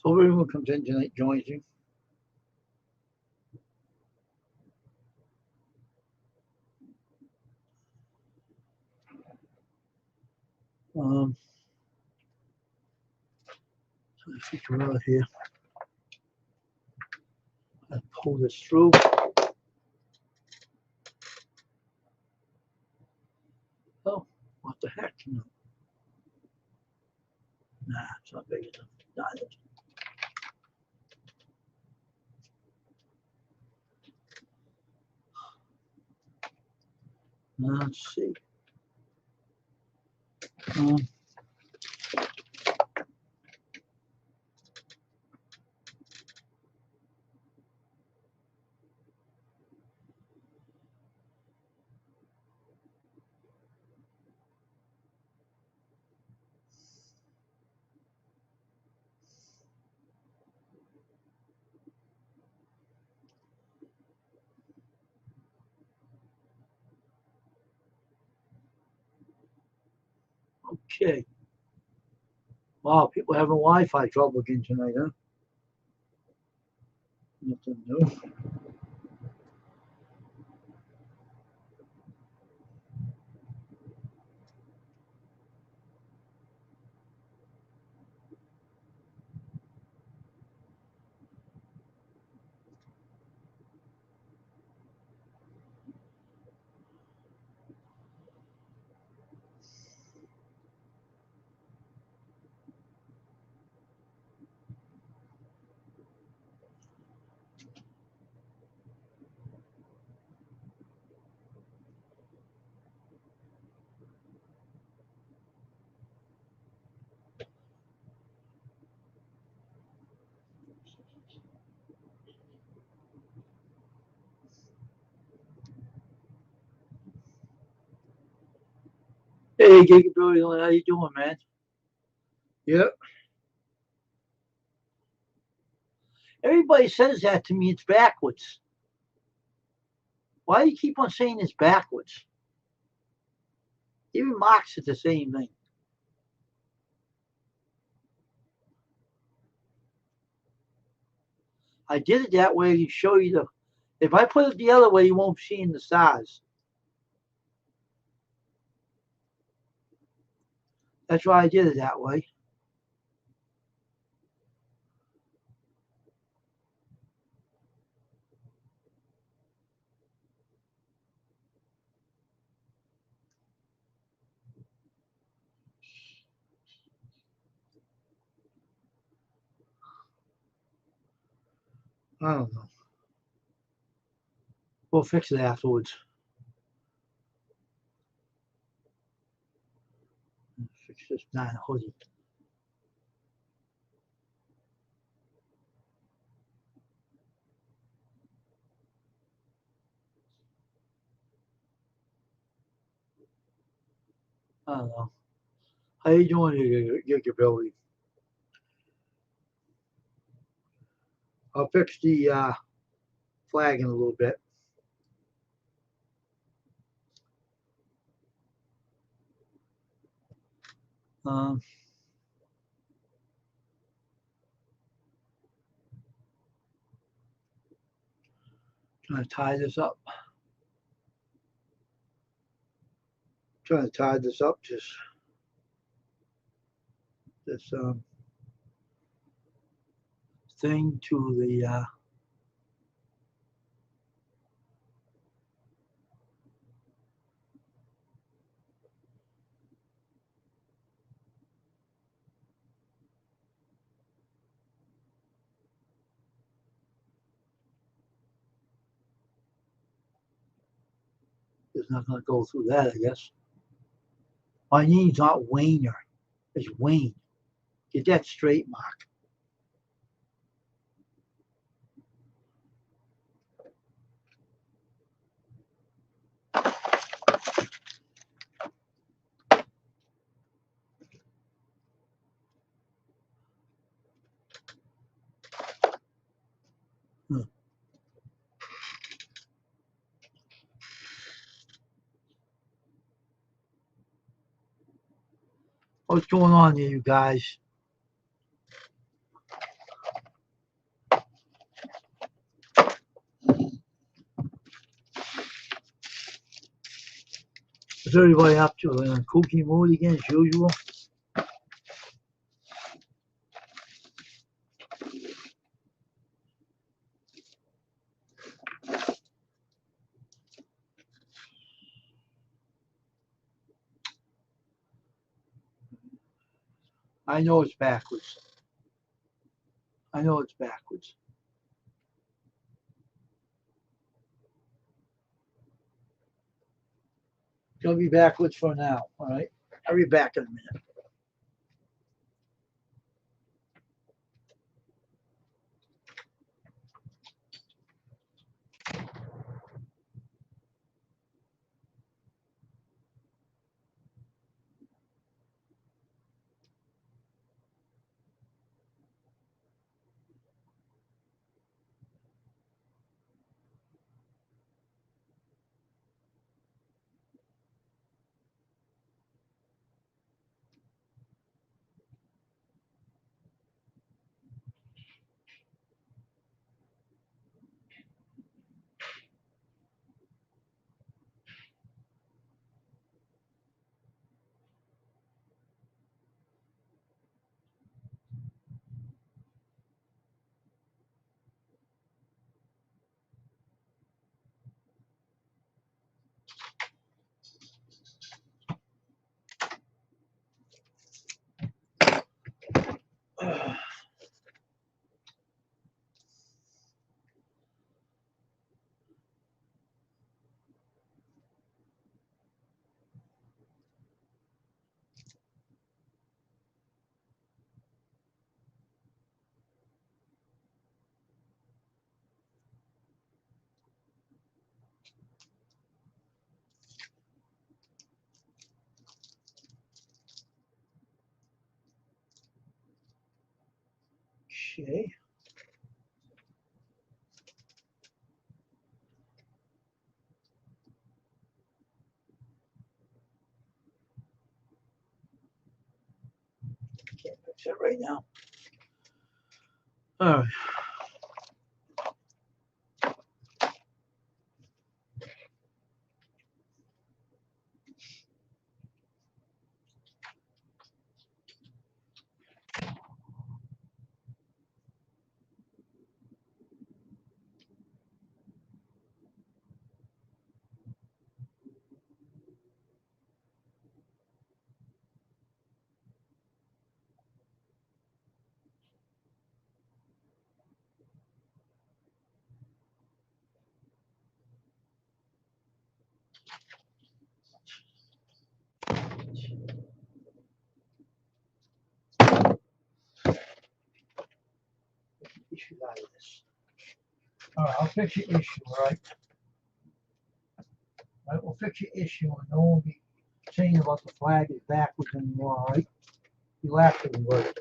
Hope everyone comes in tonight, joins you. Let's figure out here. I'll pull this through. Oh, what the heck? No. Nah, it's not big enough. Not it. Let's see. Okay. Wow, people having Wi-Fi trouble again tonight, huh? Nothing new. Hey, Gigabillion, how you doing, man? Yep. Everybody says that to me. It's backwards. Why do you keep on saying it's backwards? Even Mark said the same thing. I did it that way to show you the. If I put it the other way, you won't see in the stars. That's why I did it that way. I don't know. We'll fix it afterwards. Fix this darn hoodie. I don't know. How you doing, Gigabillion? I'll fix the flag in a little bit. Trying to tie this up. Trying to tie this up, just this thing to the it's not going to go through that, I guess. My name's not Wayner. It's Wayne. Get that straight, Mark. What's going on here, you guys? What's everybody up to? In a kooky mood again, as usual? I know it's backwards. I know it's backwards. It's gonna be backwards for now, all right? I'll be back in a minute. Okay. Can't fix it right now. All right. Issue out of this. All right, I'll fix your issue, all right? All right, we'll fix your issue and no one will be saying about the flag is backwards anymore, all right? You laugh at the word.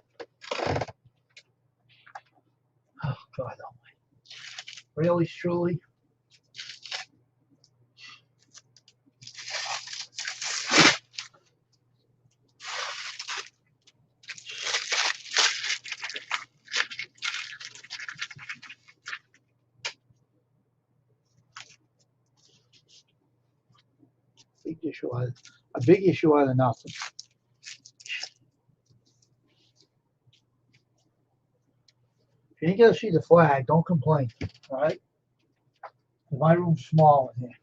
Oh, God almighty. Really, truly? Big issue out of, a big issue out of nothing. If you ain't gonna see the flag, don't complain, all right? My room's small in here.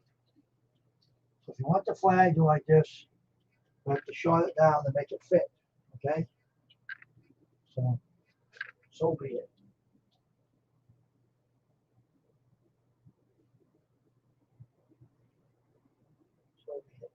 So if you want the flag like this, you have to short it down to make it fit, okay? So be it. So be it.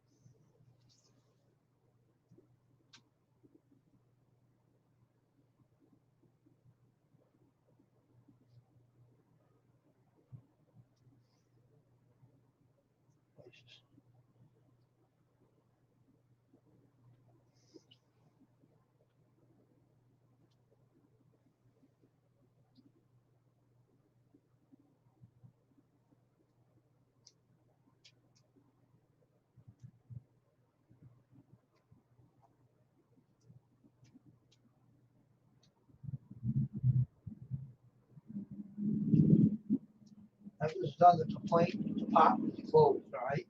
After it's done, the complaint department is closed, all right?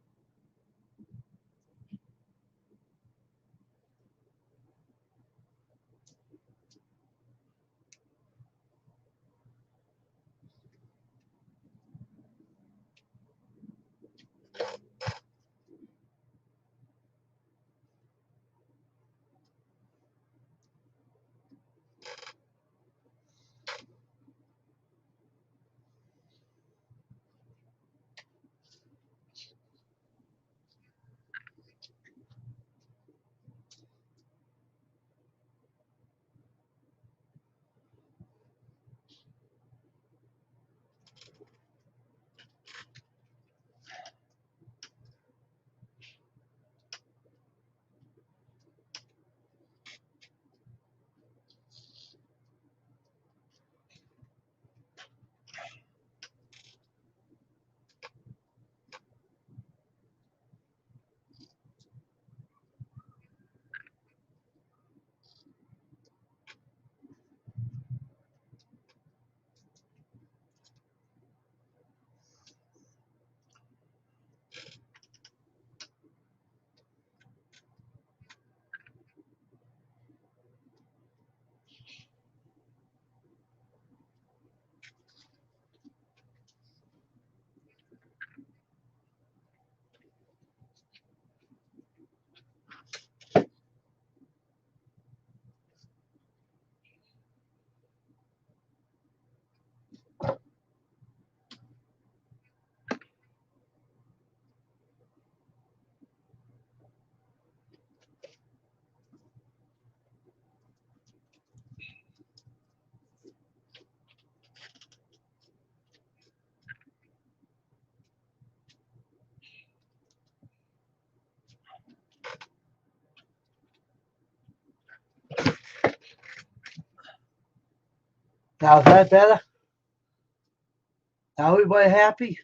Now is that better? Now everybody happy?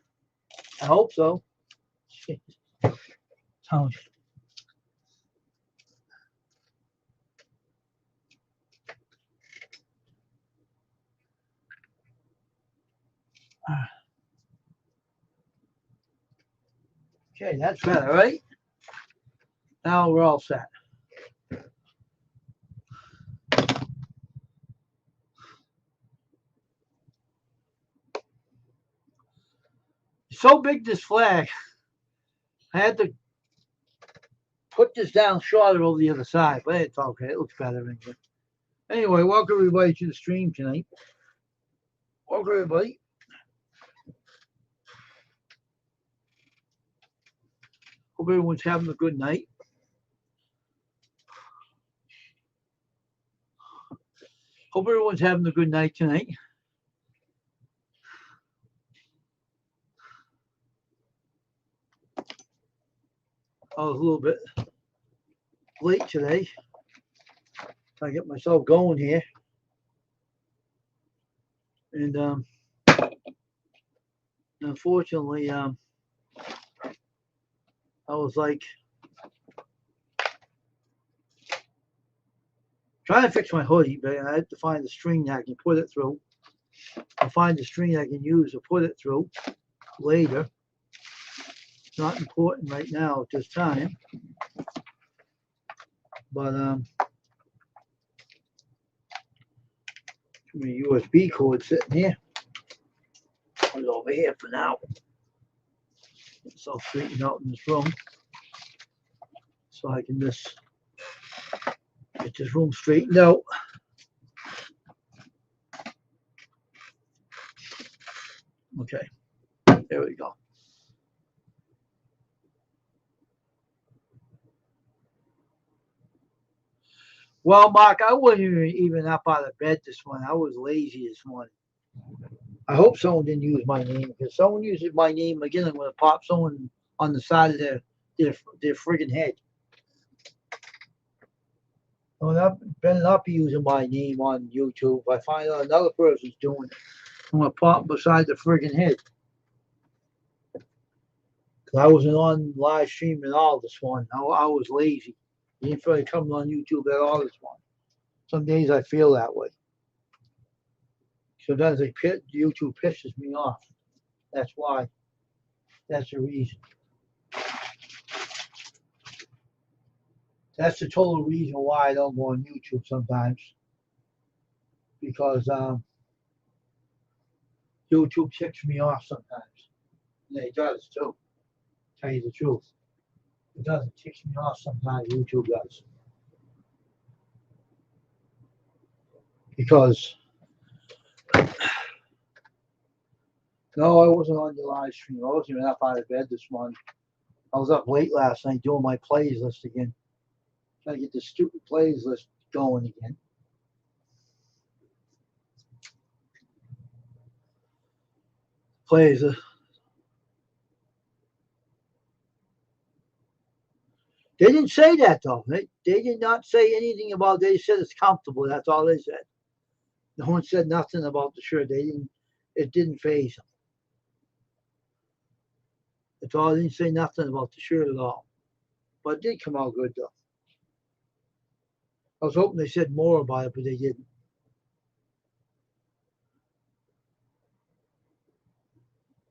I hope so. So, okay, that's better, right? Now we're all set. It's so big, this flag. I had to put this down shorter over the other side, but it's okay. It looks better anyway. Anyway, welcome everybody to the stream tonight. Welcome everybody. Hope everyone's having a good night. Hope everyone's having a good night tonight. I was a little bit late today. I get myself going here. And unfortunately, I was like trying to fix my hoodie, but I had to find the string that I can put it through. I'll find the string I can use to put it through later. It's not important right now at this time. But too many USB cords sitting here. Put it over here for now. Get myself straightened out in this room, so I can just get this room straightened out. Okay, there we go. Well, Mark, I wasn't even up out of bed this morning. I was lazy this morning. I hope someone didn't use my name, because someone uses my name again, I'm going to pop someone on the side of their friggin' head. Well, I've been not be using my name on YouTube. If I find out another person's doing it, I'm going to pop beside the friggin' head. Because I wasn't on live stream at all this morning. I was lazy. I didn't feel like coming on YouTube at all this morning. Some days I feel that way. Sometimes YouTube pisses me off. That's why. That's the reason. That's the total reason why I don't go on YouTube sometimes. Because YouTube ticks me off sometimes. And it does too. Tell you the truth. It does. It ticks me off sometimes. YouTube does. Because no, I wasn't on the live stream. I wasn't even up out of bed this morning. I was up late last night doing my plays list again. Trying to get this stupid plays list going again. Plays. They didn't say that though. They did not say anything about. They said it's comfortable. That's all they said. No one said nothing about the shirt. They didn't. It didn't faze them. That's all. They didn't say nothing about the shirt at all. But it did come out good though. I was hoping they said more about it, but they didn't.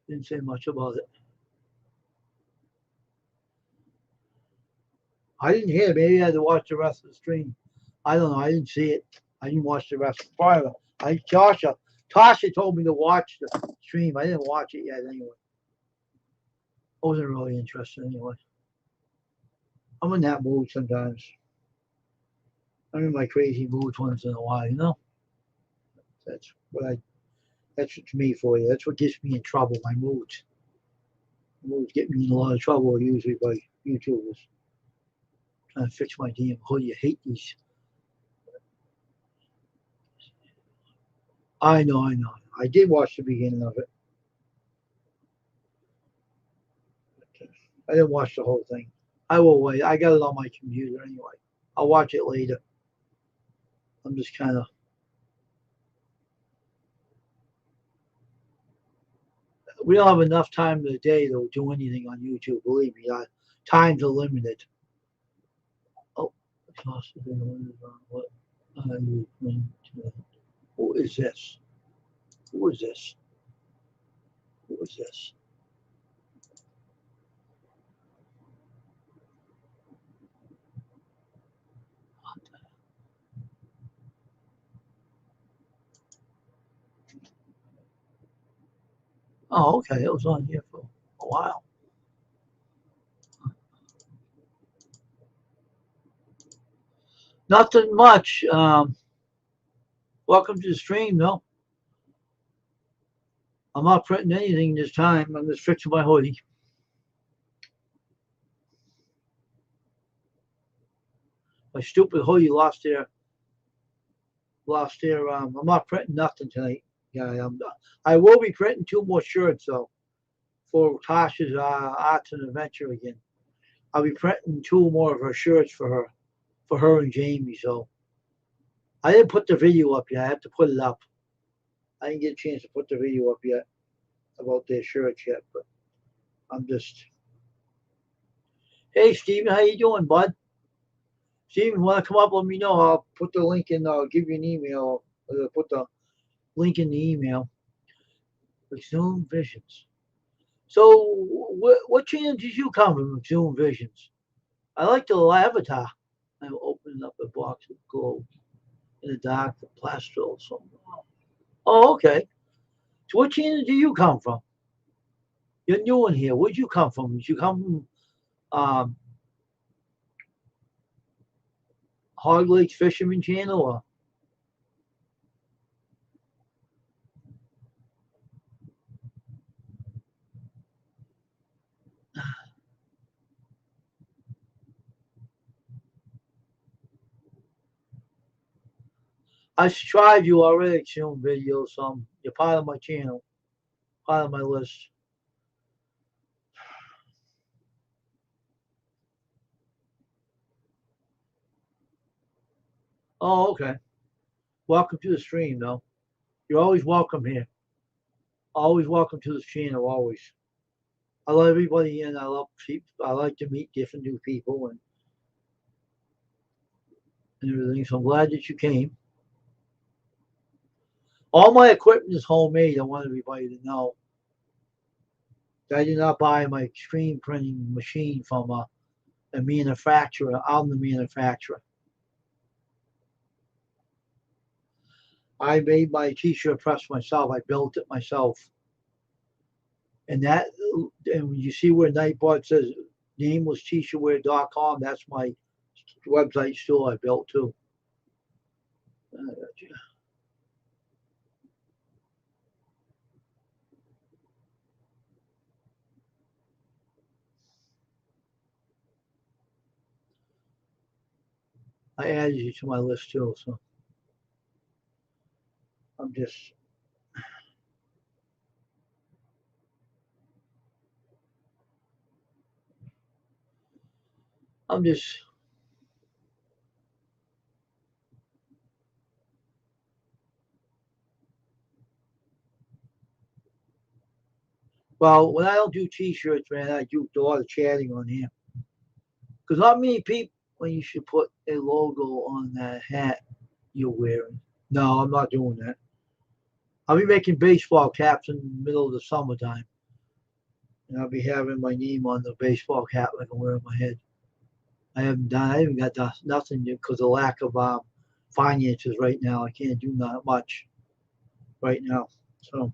Didn't say much about it. I didn't hear it. Maybe I had to watch the rest of the stream. I don't know. I didn't see it. I didn't watch the rest. Tasha told me to watch the stream. I didn't watch it yet anyway. I wasn't really interested anyway. I'm in that mood sometimes. I'm in my crazy moods once in a while, you know? That's what's me for you. That's what gets me in trouble, my moods. Moods get me in a lot of trouble usually by YouTubers. Trying to fix my damn hoodie. I hate these. I know. I did watch the beginning of it. I didn't watch the whole thing. I will wait. I got it on my computer anyway. I'll watch it later. I'm just kind of we don't have enough time in the day to do anything on YouTube. Believe me, times are limited. Oh, what are you going to? Who is this? Who is this? Who is this? Oh, okay. It was on here for a while. Nothing much. Welcome to the stream, though. I'm not printing anything this time. I'm just fixing my hoodie. My stupid hoodie lost their. I'm not printing nothing tonight. Yeah, I will be printing 2 more shirts though for Tasha's Arts and Adventure again. I'll be printing 2 more of her shirts for her and Jamie. So I didn't put the video up yet. I have to put it up. I didn't get a chance to put the video up yet about their shirts yet, but I'm just. Hey, Steven, how you doing, bud? Steven, want to come up? Let me know. I'll put the link in. I'll give you an email. I'll put the link in the email. Zoom Visions. So, what channel did you come from, Zoom Visions? I like the avatar. I'm opening up a box of glow in the dark, the plastil. Oh, okay. So, what channel do you come from? You're new in here. Where'd you come from? Did you come from Hog Lakes Fisherman Channel or? I subscribed you already, Zoom videos. So you're part of my channel, part of my list. Oh, okay. Welcome to the stream, though. You're always welcome here. Always welcome to this channel. Always. I love everybody in. I love people. I like to meet different new people and everything. So I'm glad that you came. All my equipment is homemade. I want everybody to know. I did not buy my screen printing machine from a manufacturer. I'm the manufacturer. I made my t-shirt press myself. I built it myself. And when you see where Nightbot says namelesst-shirtwear.com, that's my website store I built too. I added you to my list too, so I'm just. Well, when I don't do t-shirts, man, I do a lot of chatting on here. Because not many people, when you should put a logo on that hat you're wearing. No, I'm not doing that. I'll be making baseball caps in the middle of the summertime. And I'll be having my name on the baseball cap like I wear on my head. I haven't got nothing because of lack of finances right now. I can't do not much right now. So,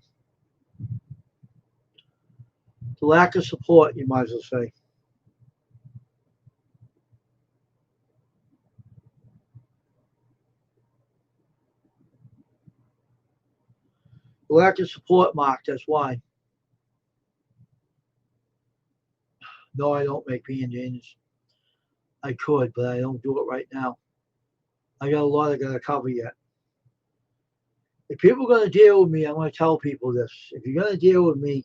the lack of support, you might as well say. The lack of support, Mark, that's why. No, I don't make bandanas. I could, but I don't do it right now. I got a lot I got to cover yet. If people are going to deal with me, I'm going to tell people this. If you're going to deal with me,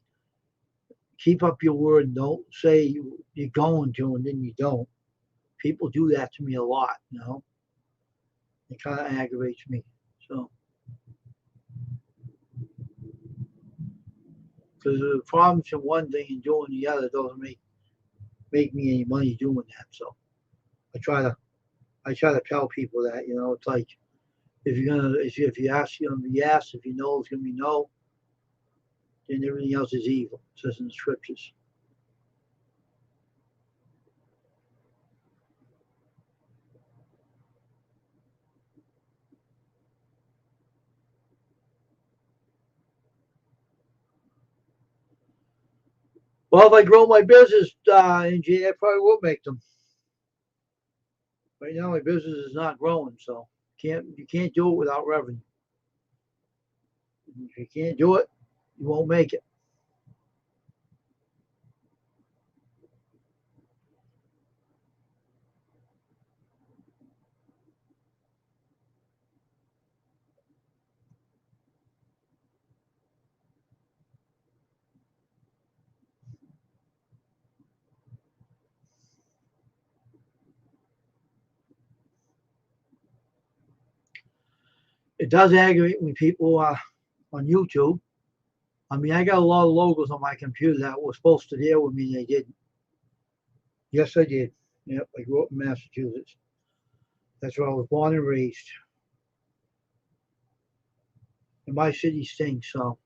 keep up your word and don't say you're going to and then you don't. People do that to me a lot, you know. It kind of aggravates me. So, Because the problems in one thing and doing the other doesn't make me any money doing that. So I try to tell people that, you know, it's like if you ask, you're gonna be yes. If you know, it's gonna be no. Then everything else is evil. It says in the scriptures. Well, if I grow my business, NJ, I probably will make them. Right now, my business is not growing, so you can't do it without revenue. If you can't do it, you won't make it. It does aggravate when people on YouTube. I mean, I got a lot of logos on my computer that were supposed to deal with me, and they didn't. Yes, I did. Yep, I grew up in Massachusetts. That's where I was born and raised. And my city stinks, so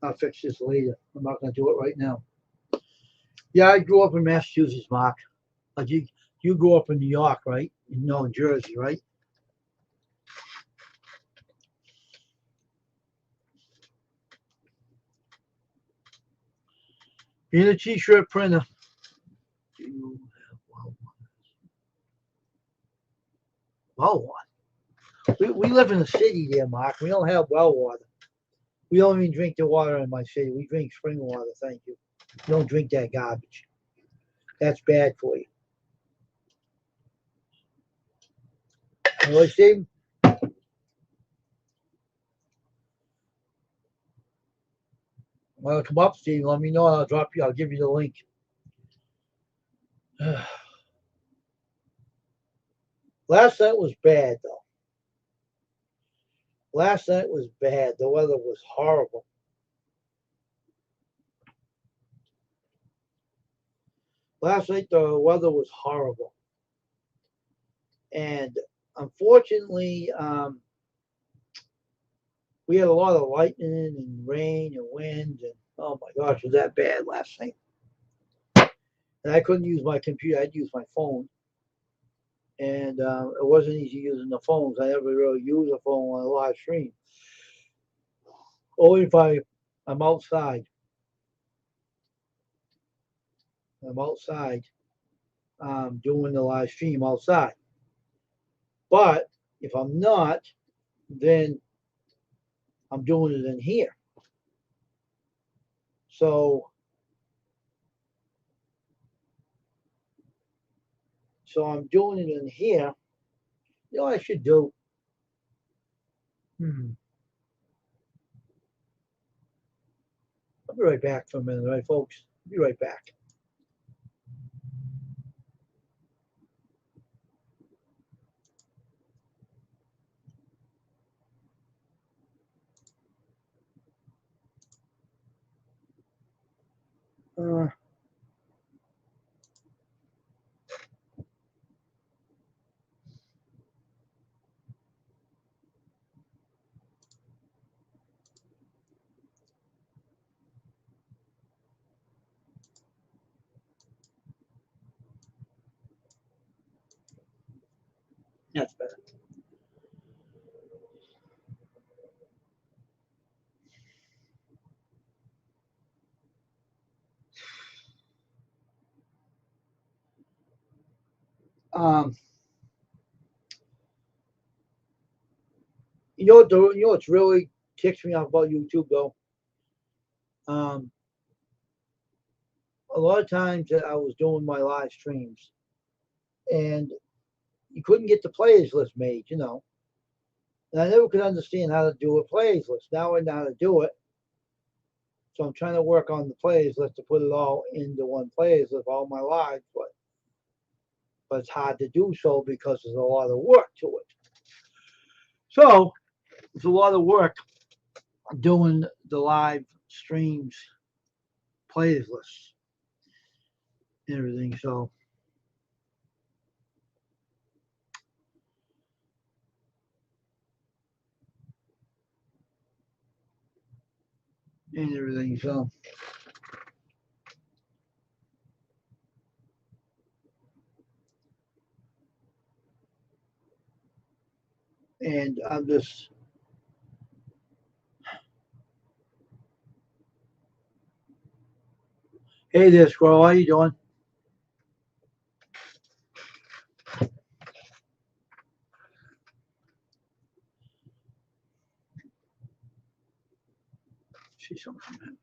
I'll fix this later. I'm not going to do it right now. Yeah, I grew up in Massachusetts, Mark. Like you grew up in New York, right? No, in Jersey, right? Being a t-shirt printer. Well water. We live in a city there, Mark. We don't have well water. We don't even drink the water in my city. We drink spring water, thank you. We don't drink that garbage. That's bad for you. You know what, Steve? Want to come up, Steve? Let me know. I'll give you the link. Last night was bad, though. Last night was bad. The weather was horrible. Last night the weather was horrible, and unfortunately, we had a lot of lightning and rain and wind, and oh my gosh, was that bad last night? And I couldn't use my computer. I'd use my phone, and it wasn't easy using the phones. I never really use a phone on a live stream. Only if I'm outside. I'm outside doing the live stream outside. But if I'm not, then I'm doing it in here. So I'm doing it in here. You know what I should do? I'll be right back for a minute, all right, folks? I'll be right back. That's better. You know what? You know what's really ticks me off about YouTube though? Um, a lot of times I was doing my live streams, and you couldn't get the players list made, you know. And I never could understand how to do a players list. Now I know how to do it. So I'm trying to work on the playlist to put it all into one playlist of all my lives, but it's hard to do so because there's a lot of work to it. So it's a lot of work doing the live streams playlists and everything. So and everything. So and I'm just hey there, Squirrel, how you doing? See something.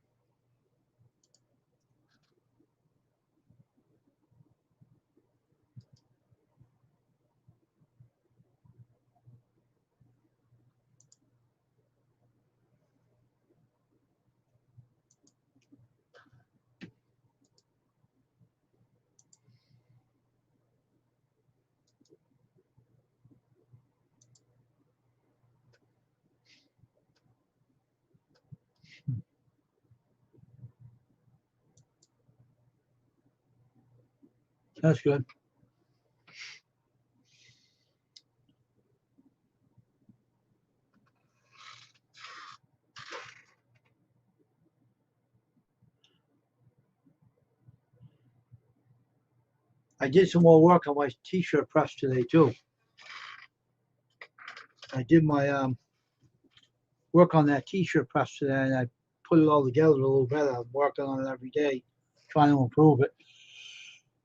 That's good. I did some more work on my t-shirt press today too. I did my work on that t-shirt press today, and I put it all together a little better. I'm working on it every day, trying to improve it.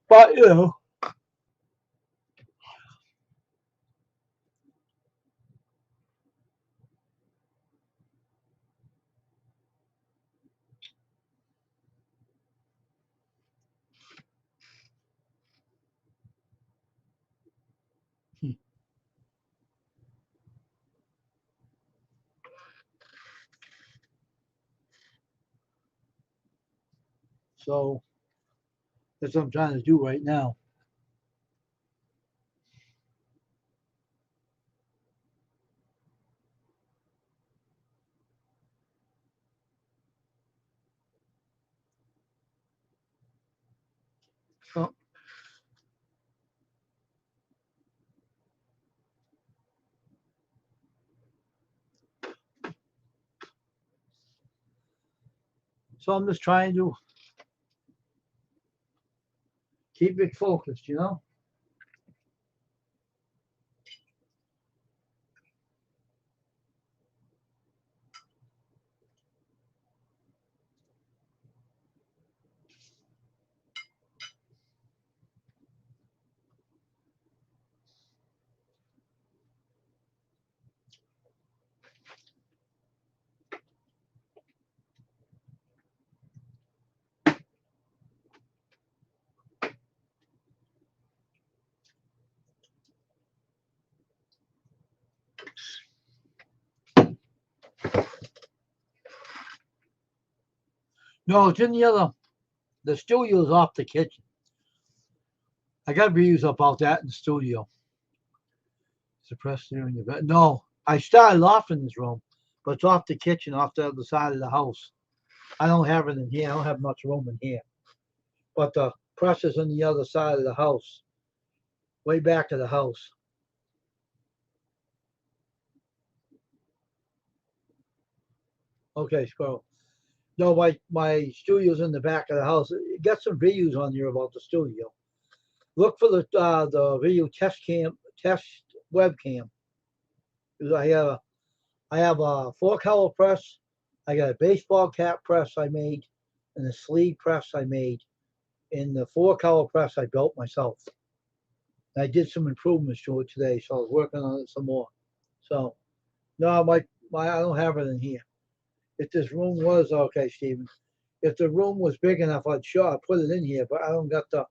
But you know, so that's what I'm trying to do right now. So, so I'm just trying to keep it focused, you know. No, it's in the other. The studio's off the kitchen. I got reviews about that in the studio. Suppressed there in your bed. No, I started off in this room, but it's off the kitchen, off the other side of the house. I don't have it in here. I don't have much room in here. But the press is on the other side of the house, way back of the house. Okay, Squirrel. No, my studio's in the back of the house. It got some videos on here about the studio. Look for the video test webcam. I have a 4-color press. I got a baseball cap press I made, and a sleeve press I made. And the 4-color press I built myself. I did some improvements to it today, so I was working on it some more. So no, I don't have it in here. If this room was okay, Stephen. If the room was big enough, I'd put it in here, but I don't got the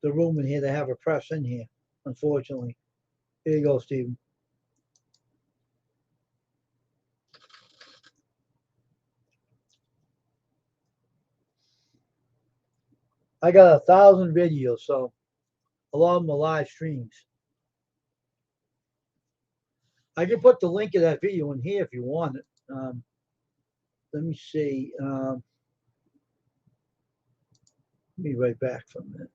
room in here to have a press in here, unfortunately. Here you go, Stephen. I got 1,000 videos, so a lot of them are live streams. I can put the link of that video in here if you want it. Let me see. Let me right back for a minute.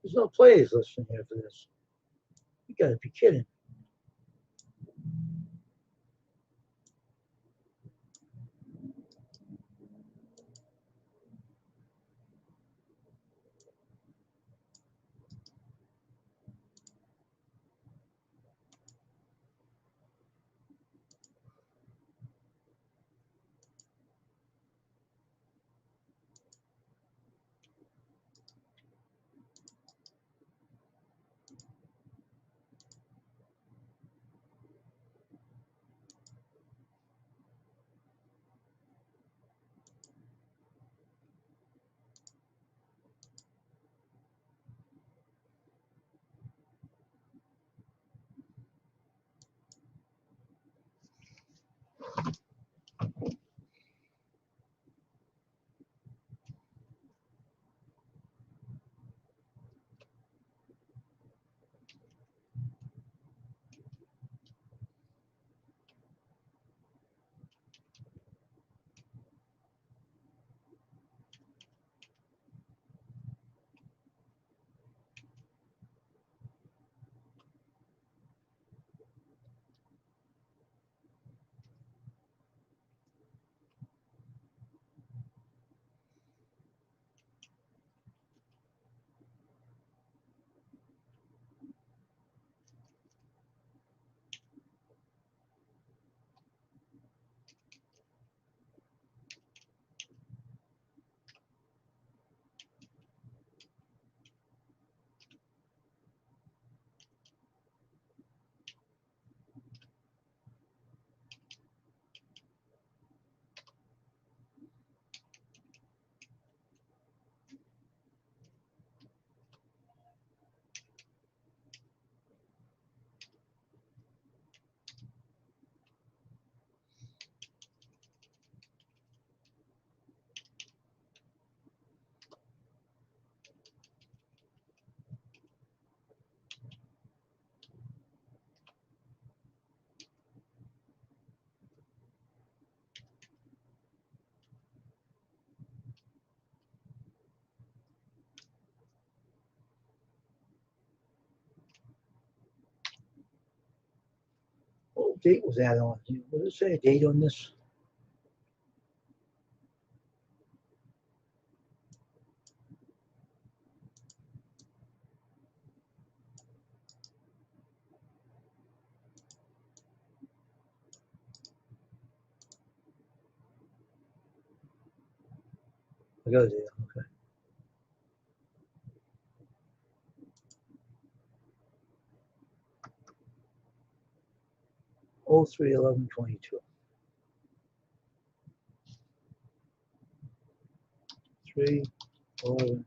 There's no players listing here for this. You gotta be kidding. What date was that on? What does it say a date on this? I got it there. Okay. 03/11/22. 3/11/22.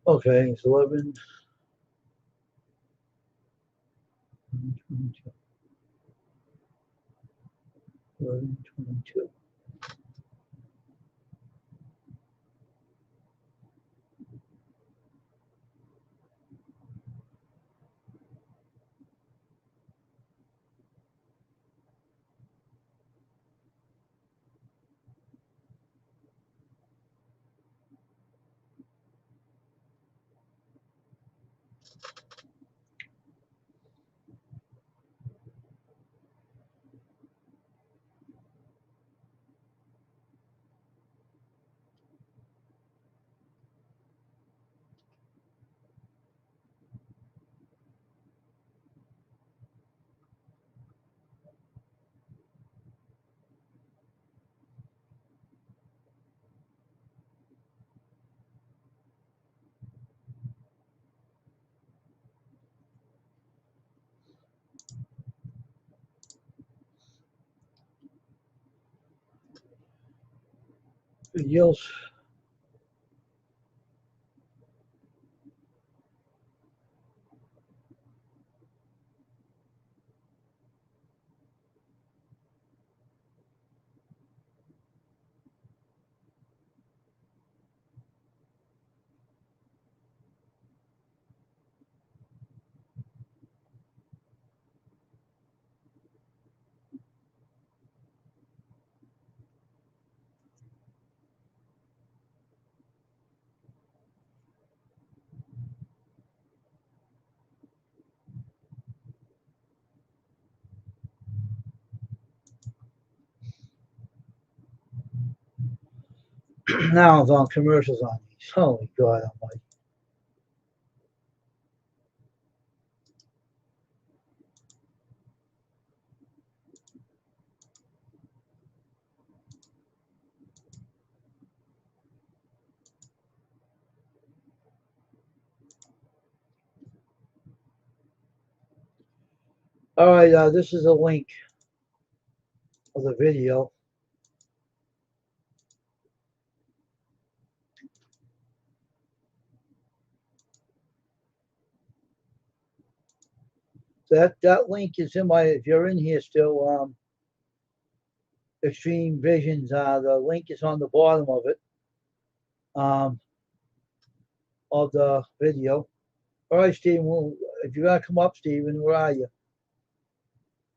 Okay, it's 11. 11:22. Videos. Now it's on commercials on these. Holy God Almighty. All right, this is a link of the video. That link is in my. If you're in here still, Extreme Visions. The link is on the bottom of it. Of the video. All right, Stephen. Well, if you're gonna come up, Stephen, where are you?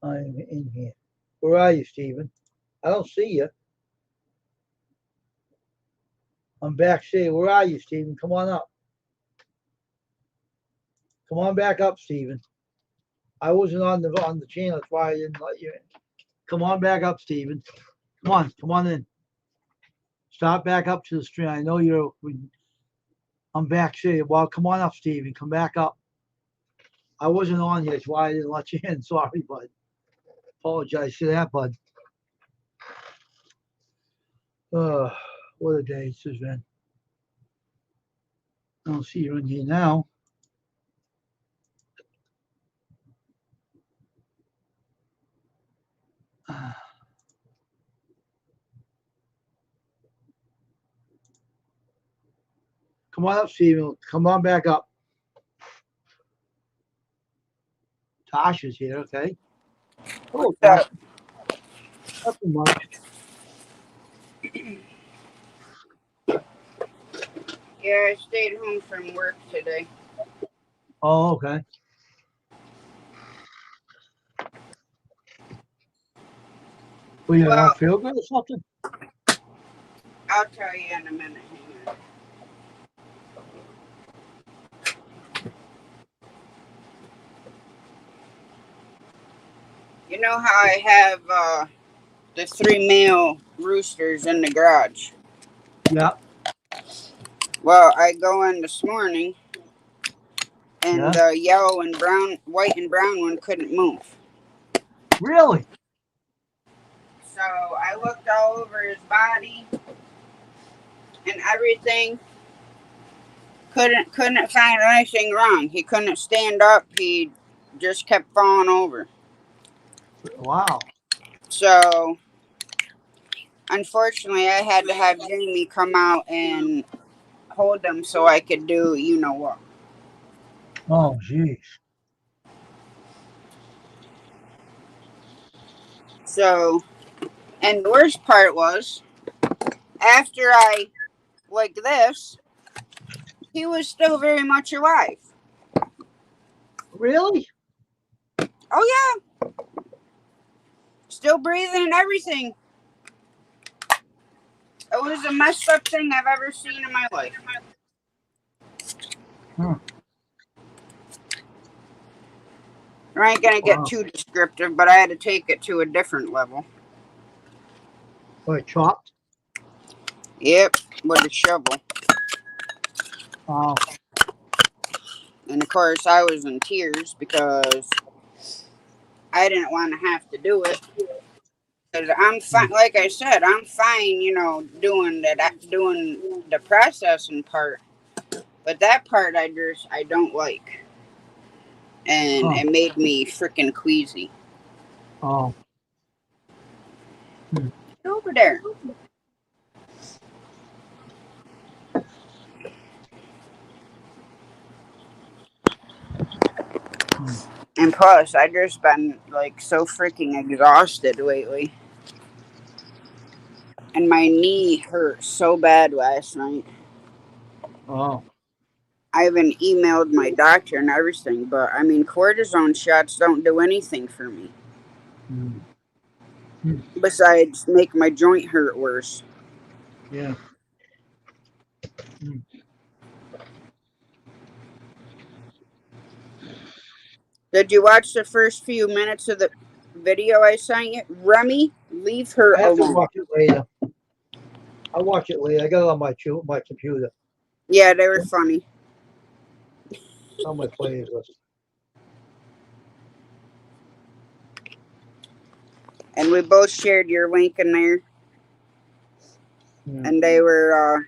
I'm in here. Where are you, Stephen? I don't see you. I'm backstage. Where are you, Stephen? Come on up. Come on back up, Stephen. I wasn't on the channel. That's why I didn't let you in. Come on back up, Stephen. Come on in. Stop back up to the stream. I know you're. I'm backstage. Well, come on up, Stephen. Come back up. I wasn't on here. That's why I didn't let you in. Sorry, bud. Apologize for that, bud. What a day this has been. I don't see you in here now. Come on up, Stephen. Come on back up. Tasha's here, okay? Oh, Tasha. Nothing much. Yeah, I stayed home from work today. Oh, okay. Well, you don't feel good or something? I'll tell you in a minute. Hang on. You know how I have the 3 male roosters in the garage? Yeah. Well, I go in this morning, and Yeah. the yellow and brown, white and brown one couldn't move. Really? So I looked all over his body and everything. Couldn't find anything wrong. He couldn't stand up. He just kept falling over. Wow. So unfortunately, I had to have Jamie come out and hold them so I could do you know what. Oh, jeez. So, and the worst part was, after I like this, he was still very much alive. Really? Oh yeah, still breathing and everything. It was the messed up thing I've ever seen in my life. Huh. I ain't gonna get Wow. too descriptive, but I had to take it to a different level. What, chopped? Yep, with a shovel. Wow. And of course, I was in tears because I didn't want to have to do it. Because I'm fine, like I said, I'm fine, you know, doing the processing part. But that part, I don't like, and Huh. it made me freaking queasy. Oh. Get over there. Hmm. And plus, I just been like so freaking exhausted lately, and my knee hurt so bad last night. Oh. I even emailed my doctor and everything, but I mean, cortisone shots don't do anything for me Hmm. Hmm. besides make my joint hurt worse. Yeah. Hmm. Did you watch the first few minutes of the video I sent you? Remy, leave her I have to alone. watch it later. I'll watch it later. I got it on my computer. Yeah, they were funny. On my playlist. And we both shared your link in there. Hmm. And they were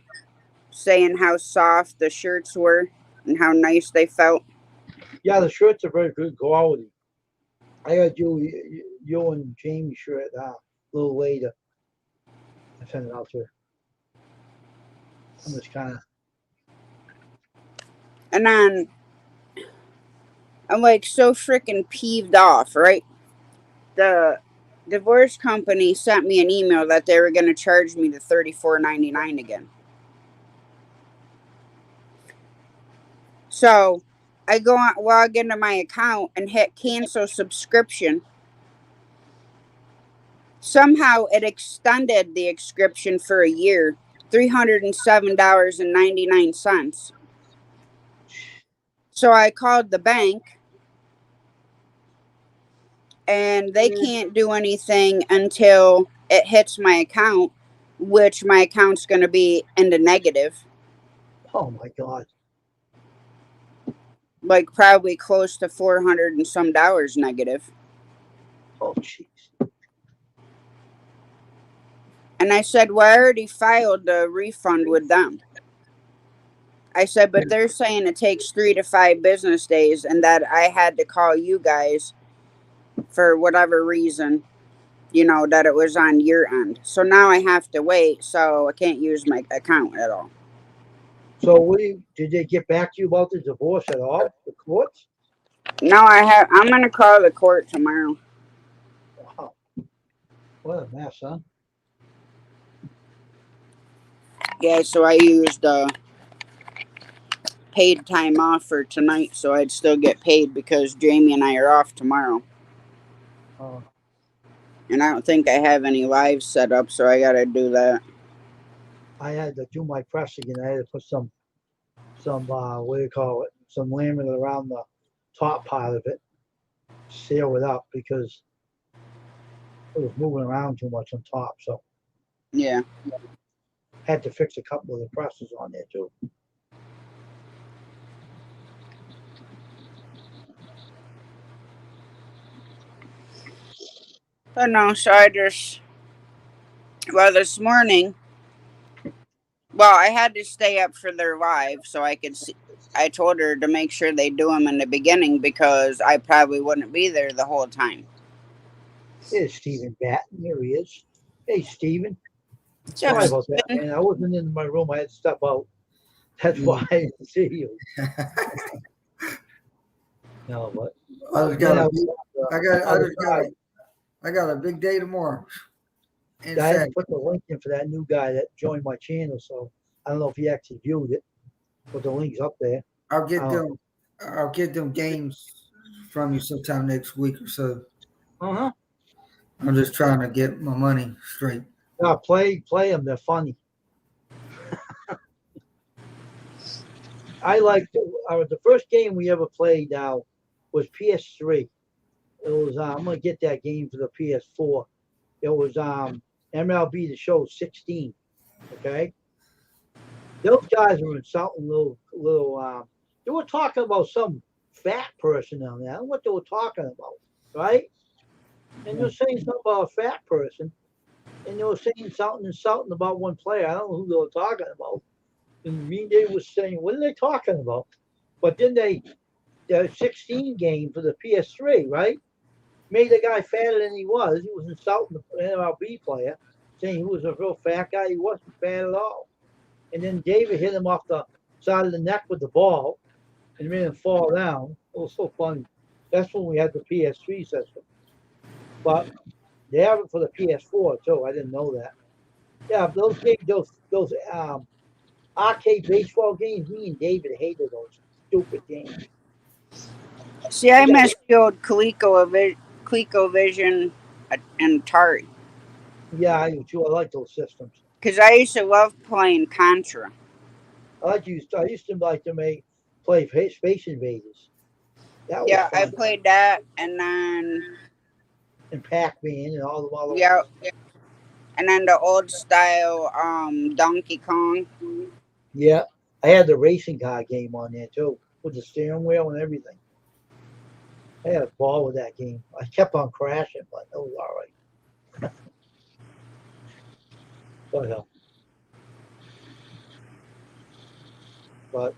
saying how soft the shirts were and how nice they felt. Yeah, the shirts are very good quality. I got you and Jamie's shirt a little later. I sent it out to her. I'm just kind of. And then I'm like so freaking peeved off, right? The divorce company sent me an email that they were going to charge me the $34.99 again. So I log into my account and hit cancel subscription. Somehow it extended the subscription for a year, $307.99. So I called the bank and they can't do anything until it hits my account, which my account's going to be in the negative. Oh my God. Like probably close to 400 and some dollars negative. Oh jeez. And I said, well, I already filed the refund with them. I said, but they're saying it takes 3 to 5 business days and that I had to call you guys for whatever reason, you know, that it was on your end. So now I have to wait, so I can't use my account at all. So did they get back to you about the divorce at all? The courts? No, I'm going to call the court tomorrow. Wow. What a mess, huh? Yeah, so I used paid time off for tonight, so I'd still get paid because Jamie and I are off tomorrow. Oh. And I don't think I have any lives set up, so I got to do that. I had to do my press again. I had to put some what do you call it? Some laminate around the top part of it, seal it up because it was moving around too much on top. So Yeah. had to fix a couple of the presses on there too. But no, so this morning, I had to stay up for their live so I could see. I told her to make sure they do them in the beginning because I probably wouldn't be there the whole time. Here's Stephen Batten. Here he is. Hey, Stephen. What's up, Sorry about that, Stephen? man. I wasn't in my room. I had to step out. That's why I didn't see you. No, but I just then got I a was, big, I just got outside. I got a big day tomorrow. And I had to Saturday. put the link in for that new guy that joined my channel, so I don't know if he actually viewed it, but the link's up there. I'll get Oh. them. I'll get them games from you sometime next week or so. Uh-huh. I'm just trying to get my money straight. Yeah, play them. They're funny. I like the first game we ever played now was PS3. It was I'm gonna get that game for the PS4. It was MLB The Show 16. Okay, those guys were insulting little. They were talking about some fat person on there. I don't know what they were talking about, right? And they were saying something about a fat person, and they were saying something insulting about one player. I don't know who they were talking about. And Green Day was saying, "What are they talking about?" But then the 16 game for the PS3, right? Made the guy fatter than he was. He was insulting the MLB player, saying he was a real fat guy. He wasn't fat at all. And then David hit him off the side of the neck with the ball and made him fall down. It was so funny. That's when we had the PS3 system. But they have it for the PS4 too. I didn't know that. Yeah, those games, those arcade baseball games. Me and David hated those stupid games. See, I miss the old ColecoVision and Atari. Yeah, I do too. I like those systems. Because I used to love playing Contra. I used to like to play Space Invaders. That was Yeah, I fun. played that, and then And Pac-Man and all the other yeah, ones. and then the old style Donkey Kong. Yeah, I had the racing car game on there too, with the steering wheel and everything. I had a ball with that game. I kept on crashing, but it was all right. But, but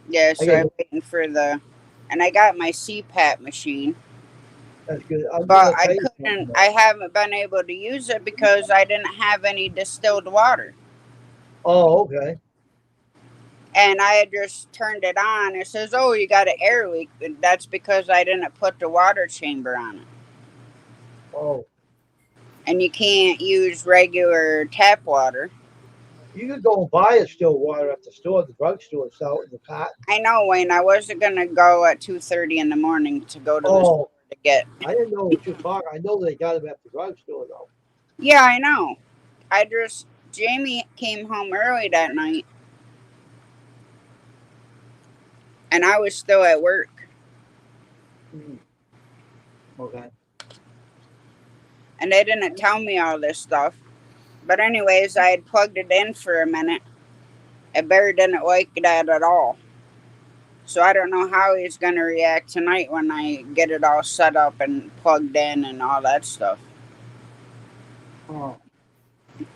Yeah, I so got I'm waiting for and I got my CPAP machine, that's good. I'm but gonna tell you something I though. haven't been able to use it because I didn't have any distilled water. Oh, okay. And I had just turned it on. It says, "Oh, you got an air leak." And that's because I didn't put the water chamber on it. Oh, And you can't use regular tap water. you could go and buy a still water at the store, the drugstore, sell it in the carton. I know, Wayne. I wasn't gonna go at 2:30 in the morning to go to the store Oh, to get. I didn't know what you're talking. I know they got them at the drugstore though. Yeah, I know. Jamie came home early that night, and I was still at work. Mm, okay. And they didn't tell me all this stuff. But anyways, I had plugged it in for a minute. And Barry didn't like that at all. So I don't know how he's gonna react tonight when I get it all set up and plugged in and all that stuff. Oh,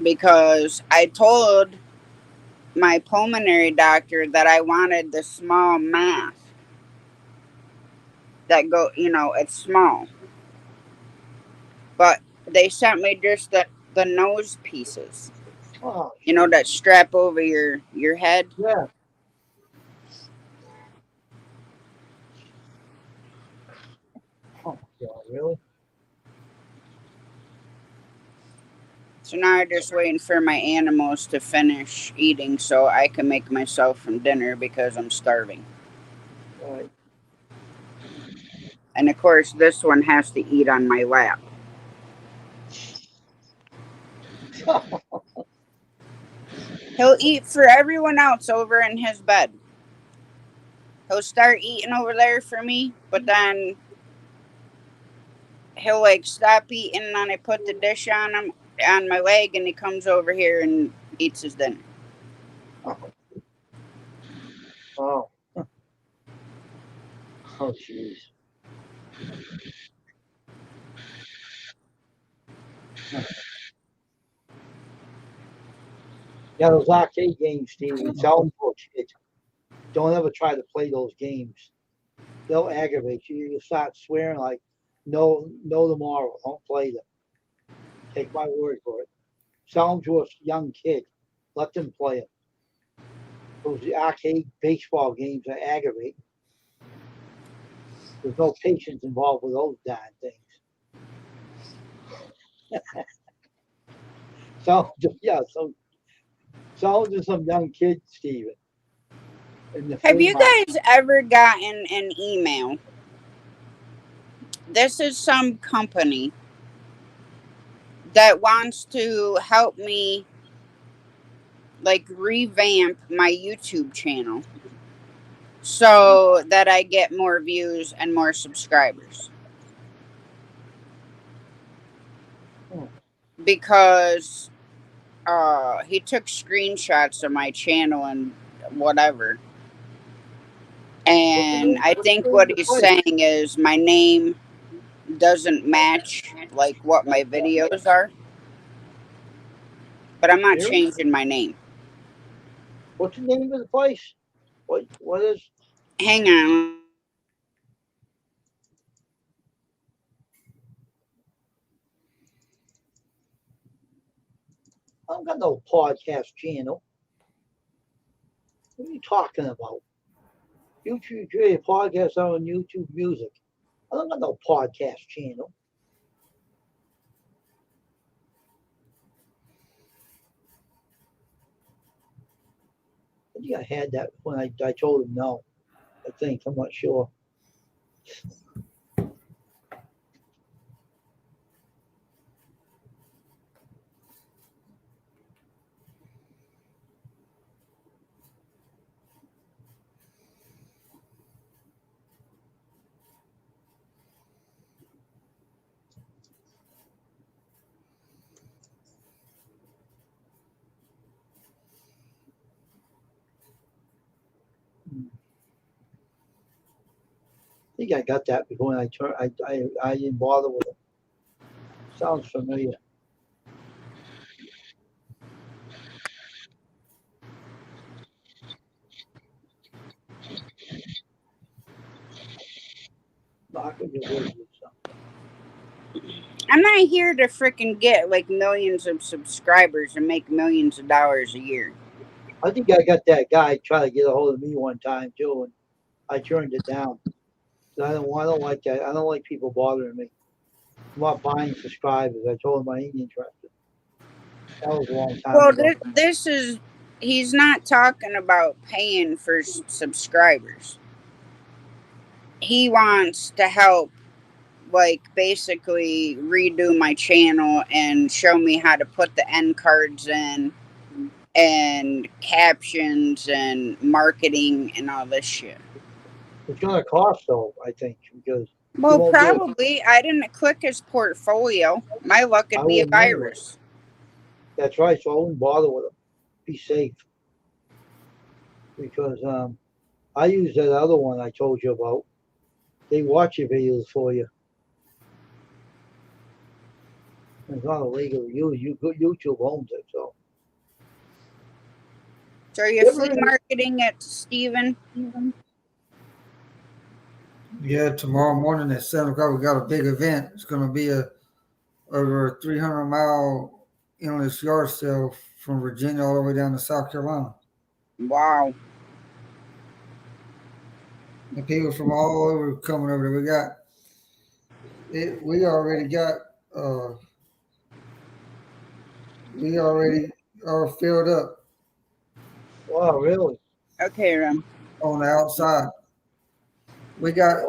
Because I told my pulmonary doctor that I wanted the small mask that it's small. But they sent me just the nose pieces. oh, That strap over your head. yeah. Oh, yeah, really? So now I'm just waiting for my animals to finish eating so I can make myself some dinner because I'm starving. Right. And of course, this one has to eat on my lap. He'll eat for everyone else over in his bed. He'll start eating over there for me, but then he'll stop eating and I put the dish on him on my leg and he comes over here and eats his dinner. Oh, oh, jeez. Yeah, those arcade games, Steve. Tell them for kids. Don't ever try to play those games. They'll aggravate you. You'll start swearing like, no, no tomorrow. Don't play them. Take my word for it. Sell them to a young kid. Let them play it. Those arcade baseball games are aggravating. There's no patience involved with those darn things. So just some young kid, Steven. Have you guys ever gotten an email? This is some company that wants to help me like revamp my YouTube channel so that I get more views and more subscribers. Because he took screenshots of my channel and whatever. And I think what he's saying is my name doesn't match like what my videos are. But I'm not changing my name. What's the name of the place? What is? Hang on. I don't got no podcast channel. What are you talking about? YouTube create podcast on YouTube Music. I don't got no podcast channel. I think I had that when I told him no. I think, I'm not sure. I think I got that before I didn't bother with it. Sounds familiar. I'm not here to freaking get like millions of subscribers and make millions of dollars a year. I think I got that guy try to get a hold of me one time too, and I turned it down. I don't like that. I don't like people bothering me. I'm not buying subscribers. I told him I ain't interested. That was a long time ago. This is, he's not talking about paying for subscribers. He wants to help, like, basically redo my channel and show me how to put the end cards in and captions and marketing and all this shit. It's gonna cost though, I think, because probably I didn't click his portfolio. My luck could be a virus. That's right, so I wouldn't bother with him. Be safe. Because I use that other one I told you about. They watch your videos for you. It's not illegal to use. YouTube owns it, so. So are you free marketing it, Steven? Yeah, tomorrow morning at 7 o'clock, we got a big event. It's going to be over a 300-mile endless yard sale from Virginia all the way down to South Carolina. Wow. And people from all over coming over there. We already are filled up. Wow, really? Okay, Ram. On the outside. We got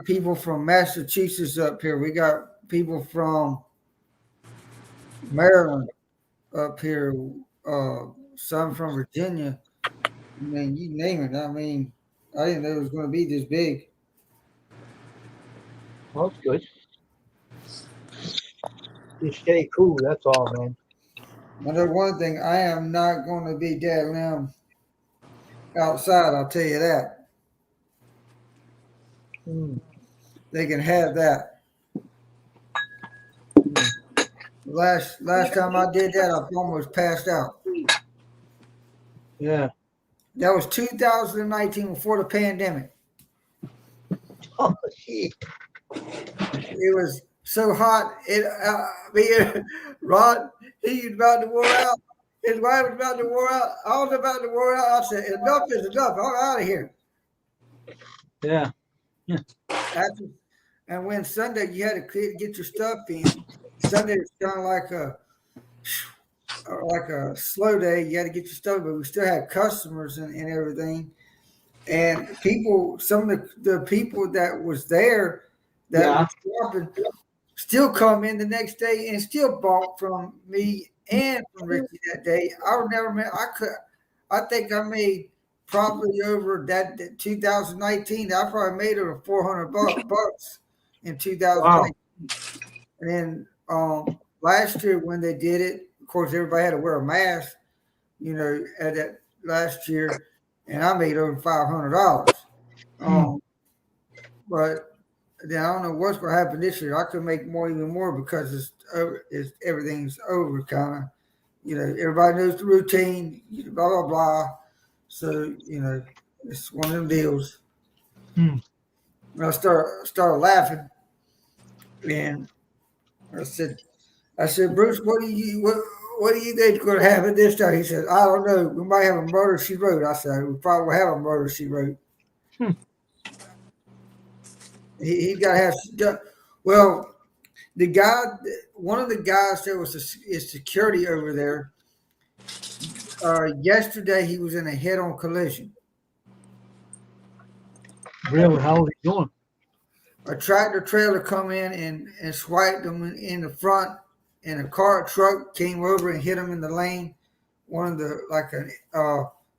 people from Massachusetts up here. We got people from Maryland up here. Some from Virginia. I mean, you name it. I mean, I didn't know it was going to be this big. Well, that's good. You stay cool. That's all, man. Another one thing, I am not going to be dead limb outside. I'll tell you that. They can have that. Last time I did that, I almost passed out. Yeah. That was 2019 before the pandemic. Oh, shit. It was so hot. Rod, he's about to wear out. His wife was about to wear out. I was about to wear out. I said, enough is enough. I'm out of here. Yeah. After, and when Sunday you had to get your stuff in. Sunday is kind of like a slow day. You had to get your stuff, but we still had customers and everything. And people, some of the people that was there that Yeah. was shopping still come in the next day and still bought from me and from Ricky that day. I would never met. I think I made probably over that 2019. I probably made over 400 bucks in Wow. 2019. And then last year when they did it, of course everybody had to wear a mask. At that last year, and I made over $500. Um, but then I don't know what's going to happen this year. I could make even more because it's over. Everything's over, kind of. Everybody knows the routine. Blah blah blah. So it's one of them deals. Hmm. And I started laughing, and I said, Bruce, what do you think's going to happen this time? He said, I don't know. We might have a murder she wrote. I said, we probably will have a murder she wrote. Hmm. He got to have. Well, the guy, one of the guys that was is security over there. Yesterday he was in a head-on collision. Really? How are they doing? A tractor trailer come in and swiped him in the front, and a truck came over and hit him in the lane. One of the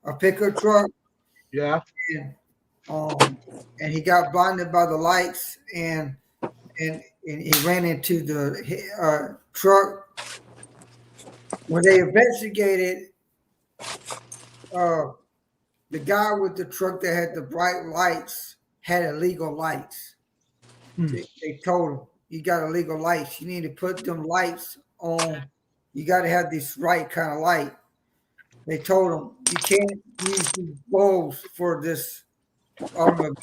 a pickup truck. Yeah. And, and he got blinded by the lights and he ran into the truck. When they investigated, the guy with the truck that had the bright lights had illegal lights. They told him, you got illegal lights. You need to put them lights on. You got to have this right kind of light. They told him, you can't use these bulbs for this automobile.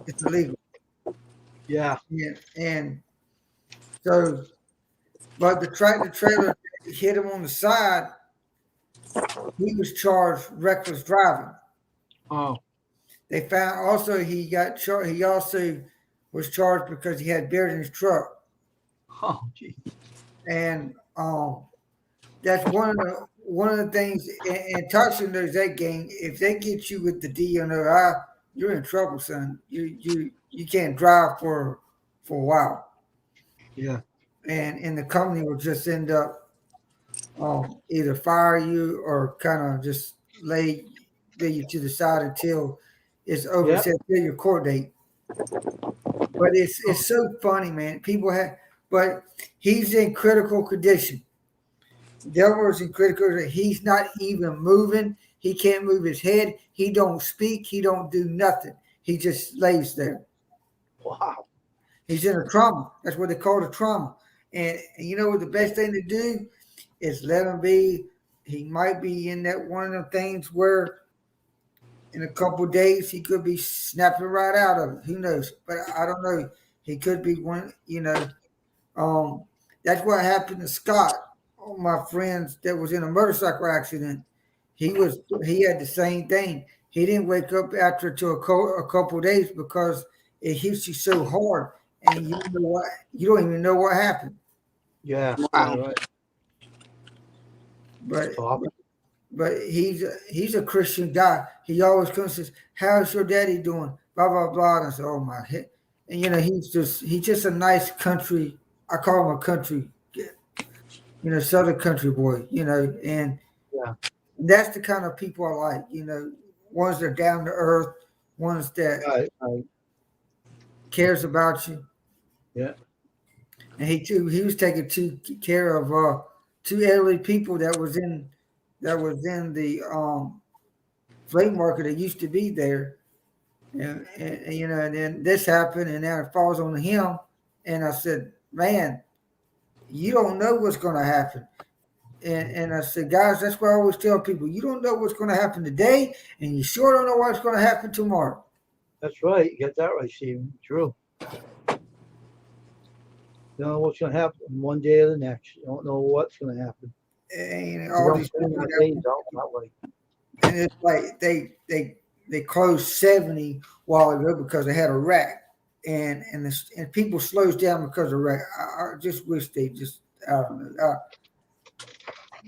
It's illegal. Yeah. And so, but the tractor trailer hit him on the side. He was charged reckless driving. Oh. They found also he got charged. He also was charged because he had beer in his truck. Oh, gee. And that's one of the things. And Tyson knows that game. If they get you with the DNOI, you're in trouble, son. You can't drive for a while. Yeah. And the company will just end up either fire you or kind of just lay you to the side until it's over. Yep. Until your court date. But it's so funny, man. But he's in critical condition. Delroy's in critical condition. He's not even moving. He can't move his head. He don't speak. He don't do nothing. He just lays there. Wow. He's in a trauma. That's what they call it, a trauma. And you know what the best thing to do is let him be. He might be in that one of the things where in a couple of days he could be snapping right out of it. Who knows? But I don't know. He could be one. That's what happened to Scott. One of my friends that was in a motorcycle accident. He had the same thing. He didn't wake up after a couple of days because it hits you so hard, and you don't even know what happened. Yeah. Wow. Right. But he's a Christian guy. He always comes and says, "How's your daddy doing?" Blah blah blah. And I said, "Oh my head." And he's just a nice country. I call him a country, Southern country boy. And Yeah. that's the kind of people I like. Ones that are down to earth, ones that Right. cares about you. Yeah. And he was taking care of two elderly people that was in the flea market that used to be there. And then this happened, and now it falls on him. And I said, man, you don't know what's going to happen. And I said, guys, that's what I always tell people. You don't know what's going to happen today, and you sure don't know what's going to happen tomorrow. That's right. You got that right, Stephen. True. You don't know what's going to happen one day or the next. You don't know what's going to happen. and You all don't these spend people my days out that way. and it's like they closed 70 a while ago because they had a wreck, and people slows down because of wreck. I just wish they just I don't know.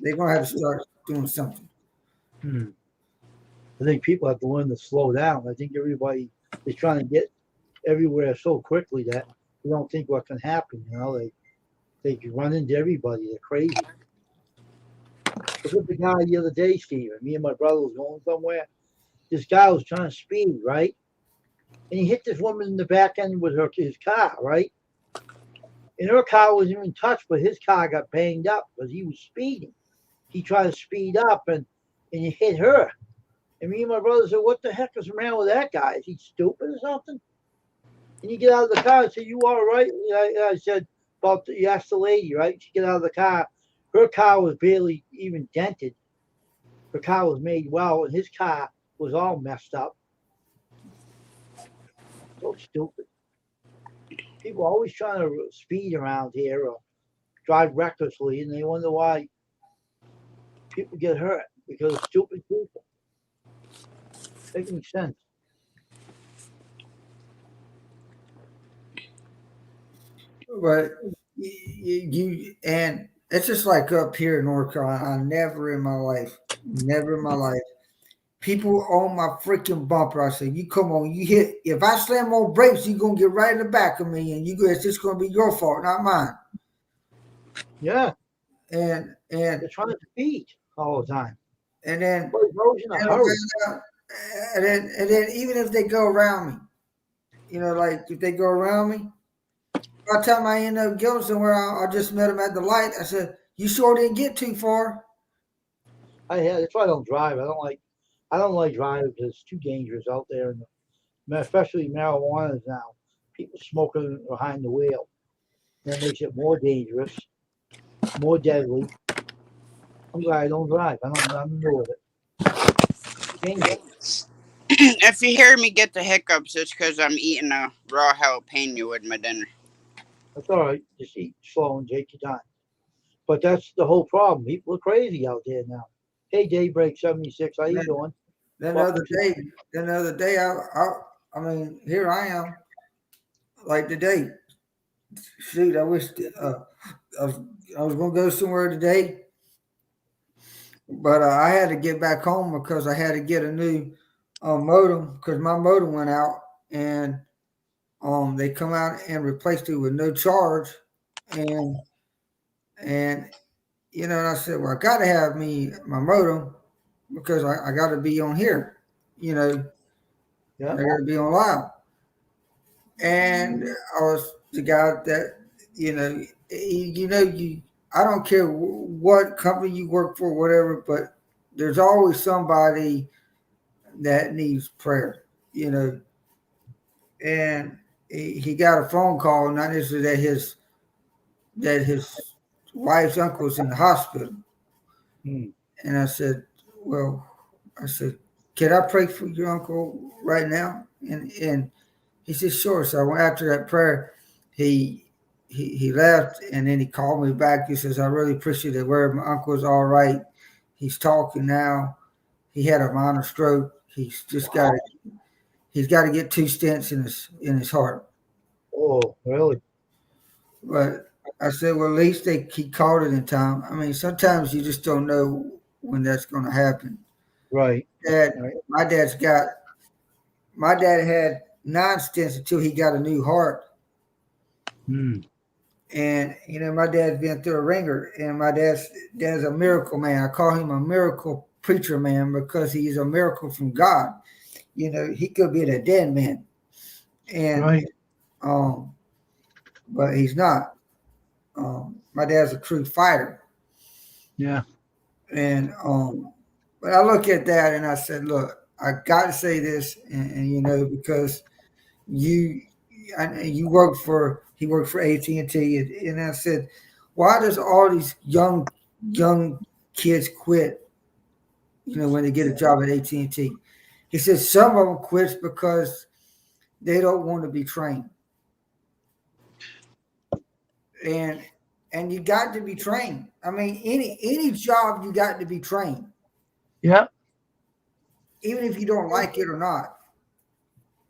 They're gonna have to start doing something. Hmm. I think people have to learn to slow down. I think everybody is trying to get everywhere so quickly that they don't think what can happen. They can run into everybody. They're crazy. Look at the guy the other day, Steven. Me and my brother was going somewhere. This guy was trying to speed, right? And he hit this woman in the back end with his car, right? And her car wasn't even touched, but his car got banged up because he was speeding. He tried to speed up and he hit her. And me and my brother said, "What the heck is wrong with that guy? Is he stupid or something?" And you get out of the car and say, "You all right?" I said, you asked the lady, right? She get out of the car. Her car was barely even dented. Her car was made well, and his car was all messed up. So stupid. People always trying to speed around here or drive recklessly, and they wonder why people get hurt because of stupid people. Doesn't make sense. But and it's just like up here in North Carolina. Never in my life, people on my freaking bumper. I said, "You come on, you hit. If I slam on brakes, you gonna get right in the back of me, and it's just gonna be your fault, not mine." Yeah, And they're trying to speed all the time. and then But it goes in a and hurry. then even if they go around me, like if they go around me, by the time I end up going somewhere, I just met them at the light. I said, "You sure didn't get too far." That's why I don't drive. I don't like driving because it's too dangerous out there, and especially marijuana now. People smoking behind the wheel. That makes it more dangerous, more deadly. I'm glad I don't drive. I'm new with it. It's dangerous. If you hear me get the hiccups, it's because I'm eating a raw jalapeno with my dinner. That's all right. Just eat slow and take your time. But that's the whole problem. People are crazy out there now. Hey, Daybreak 76, how you Then, doing? then the Welcome other to day, I mean, here I am, like today. Shoot, I wish I was, I was going to go somewhere today, but I had to get back home because I had to get a new modem because my modem went out, and they come out and replaced it with no charge, and and and I said, well, I got to have me my modem because I got to be on here, Yeah, I got to be on live, and I was the guy that you. I don't care what company you work for, whatever, but there's always somebody that needs prayer, and he got a phone call, not necessarily that his wife's uncle's in the hospital. hmm. And I said, well, I said, can I pray for your uncle right now? And he said, sure. So after that prayer, he he left, and then he called me back. He says, I really appreciate it. Where my uncle's all right. He's talking now. He had a minor stroke. He's got to get two stents in his heart. Oh, really? But I said, well, at least he called it in time. I mean, sometimes you just don't know when that's going to happen. Right. Dad, Right. my dad's got my dad had 9 stents until he got a new heart. Hmm. And my dad's been through a ringer, and my dad's a miracle man. I call him a miracle preacher man because he's a miracle from God. He could be a dead man, and Right. um, but he's not. My dad's a true fighter, Yeah. and but I look at that and I said, look, I got to say this, and because you you work for he worked for AT&T, and I said, why does all these young kids quit, when they get a job at AT&T? He said some of them quit because they don't want to be trained, and and you got to be trained. I mean, any job you got to be trained, Yeah. even if you don't like it or not.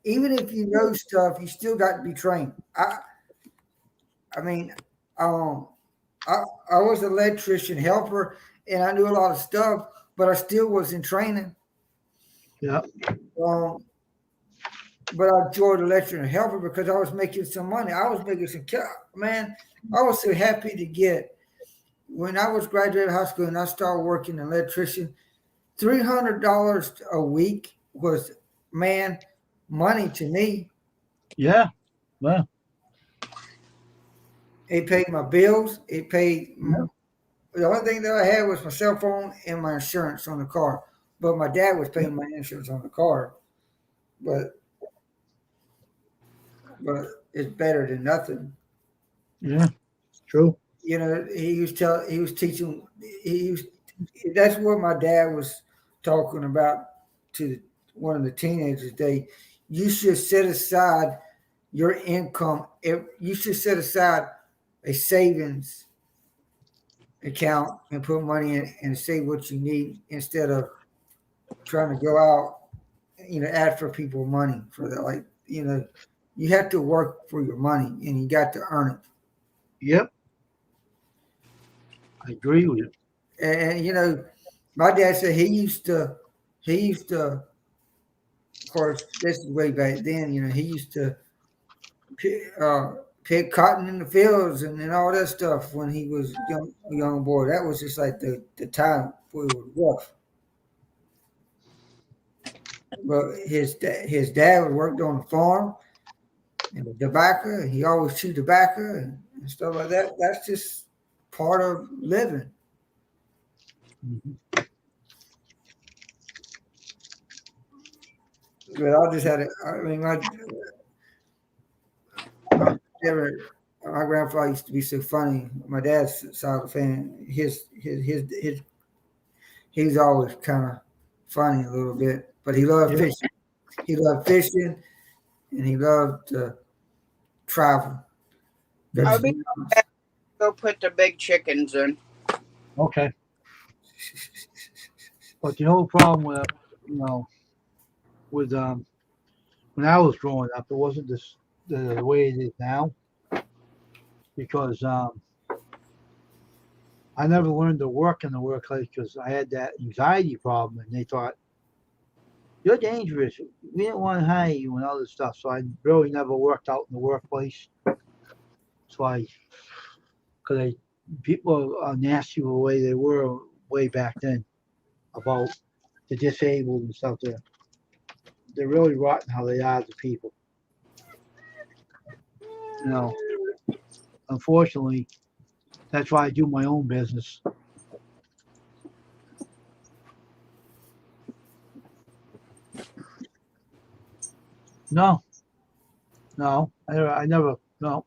Even if you know stuff, you still got to be trained. I mean, um, I was an electrician helper, and I knew a lot of stuff, but I still was in training. Yeah. Um, but I enjoyed electrician helper because I was making some money. I was making some man. I was so happy to get when I was graduating high school and I started working an electrician. $300 a week was, man, money to me. Yeah. Well. It paid my bills. It paid. Yeah. The only thing that I had was my cell phone and my insurance on the car. But my dad was paying my insurance on the car. But it's better than nothing. Yeah. True. You know, he was teaching. He was, that's what my dad was talking about to one of the teenagers. You should set aside your income. You should set aside a savings account and put money in and save what you need instead of trying to go out, ask for people money for that. Like, you have to work for your money and you got to earn it. Yep. I agree with you. And my dad said he used to, of course, this is way back then, he used to pick cotton in the fields and all that stuff when he was a young boy. That was just like the time where it was rough. But his dad worked on the farm and the tobacco, and he always chewed tobacco and stuff like that. That's just part of living. Mm-hmm. But I just had it. I mean, my grandfather used to be so funny. My dad's side of the family, he's always kind of funny a little bit, but he loved fishing. He loved fishing, and he loved to travel. I'll be back. Go put the big chickens in. Okay. But the whole problem with with when I was growing up, it wasn't the way it is now because I never learned to work in the workplace because I had that anxiety problem, and they thought you're dangerous. We didn't want to hire you and all this stuff. So I really never worked out in the workplace. So because people are nasty the way they were way back then about the disabled and stuff. They're really rotten how they are to people. You know, unfortunately, that's why I do my own business. No, I never, no.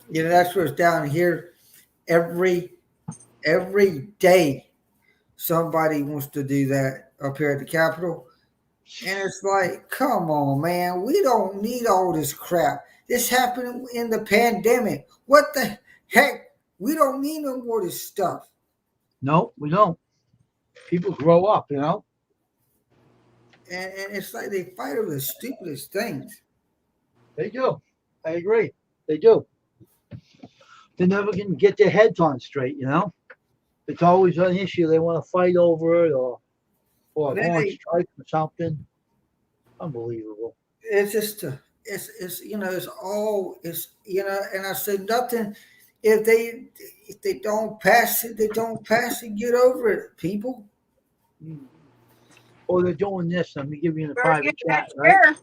That's what's down here. Every day, somebody wants to do that up here at the Capitol. And it's like, come on, man. We don't need all this crap. This happened in the pandemic. What the heck? We don't need no more of this stuff. No, we don't. People grow up, And it's like they fight over the stupidest things. They do. I agree. They do. They never can get their heads on straight, It's always an issue. They want to fight over it or go on strike or something. Unbelievable. It's just and I said nothing. If they don't pass it, they don't pass it. Get over it, people. Oh, they're doing this. Let me give you in a Better private get chat, that right? bear.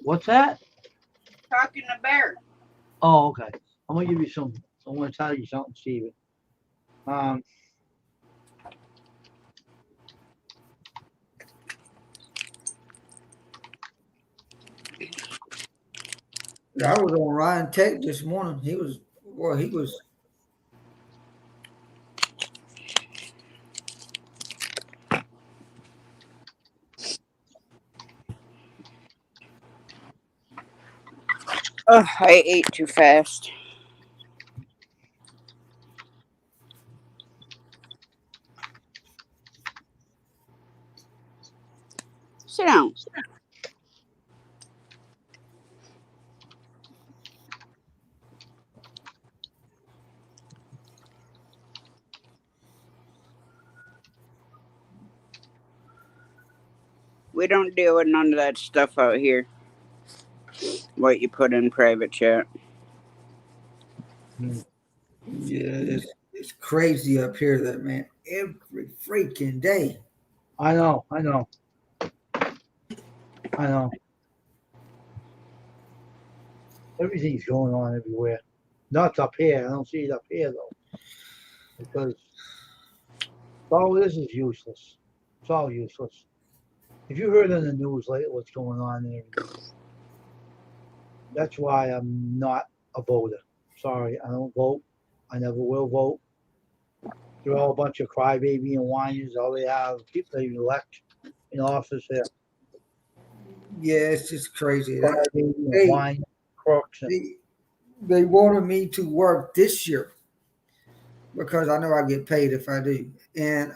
What's that? Talking to bear. Oh, okay. I'm gonna give you some. I want to tell you something, Steven. I was on Ryan Tech this morning. He was. Oh, I ate too fast. Sit down. We don't deal with none of that stuff out here. What you put in private chat. Yeah, it's crazy up here, that man. Every freaking day. I know. I know. Everything's going on everywhere. Not up here. I don't see it up here though, because all this is useless. It's all useless. If you heard on the news lately what's going on and everything, that's why I'm not a voter. Sorry, I don't vote. I never will vote. They're all a bunch of crybaby and whiners. All they have people they elect in office here. Yeah, it's just crazy. Crybaby and They, whine crooks. And, they wanted me to work this year because I know I get paid if I do. And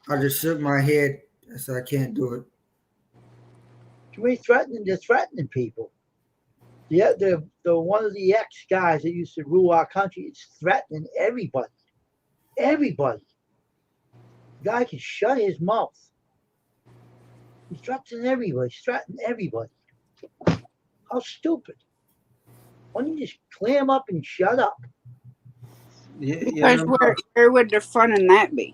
I just shook my head. I said I can't do it. they're threatening people. Yeah, the one of the ex guys that used to rule our country is threatening everybody. Everybody. The guy can shut his mouth. He's threatening everybody. He's threatening everybody. How stupid. Why don't you just clam up and shut up? Because where would the fun in that be?